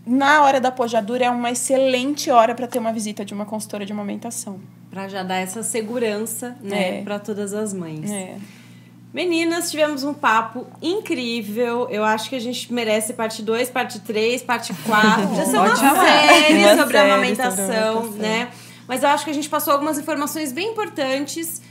Na hora da pojadura é uma excelente hora para ter uma visita de uma consultora de amamentação. Para já dar essa segurança, né, para todas as mães. Meninas, tivemos um papo incrível. Eu acho que a gente merece parte 2, parte 3, parte 4. Já ser uma série sobre a amamentação, né? Mas eu acho que a gente passou algumas informações bem importantes.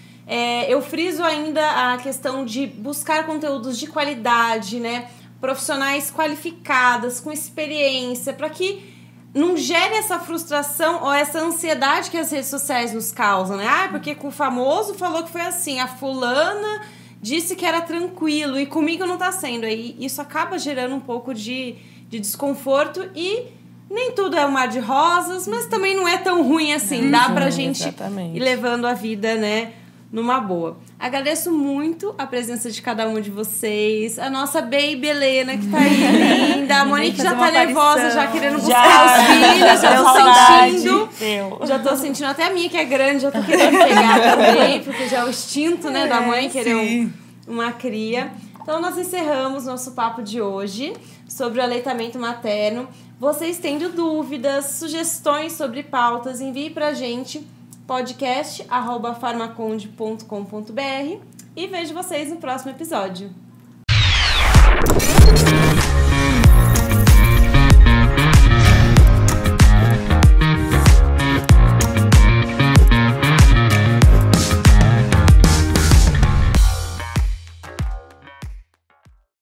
Eu friso ainda a questão de buscar conteúdos de qualidade, né? Profissionais qualificadas, com experiência, para que não gere essa frustração ou essa ansiedade que as redes sociais nos causam, né? Porque o famoso falou que foi assim, a fulana disse que era tranquilo e comigo não tá sendo. Aí isso acaba gerando um pouco de desconforto e nem tudo é um mar de rosas, mas também não é tão ruim assim. Dá pra gente ir levando a vida, né, numa boa. Agradeço muito a presença de cada um de vocês. A nossa baby Helena, que tá aí linda. A Monique já tá nervosa, já querendo buscar os filhos. Já tô sentindo. Até a minha, que é grande, já tô querendo pegar também, porque já é o instinto, né, da mãe querer uma cria. Então, nós encerramos nosso papo de hoje sobre o aleitamento materno. Vocês tendo dúvidas, sugestões sobre pautas, envie pra gente podcast@farmaconde.com.br e vejo vocês no próximo episódio.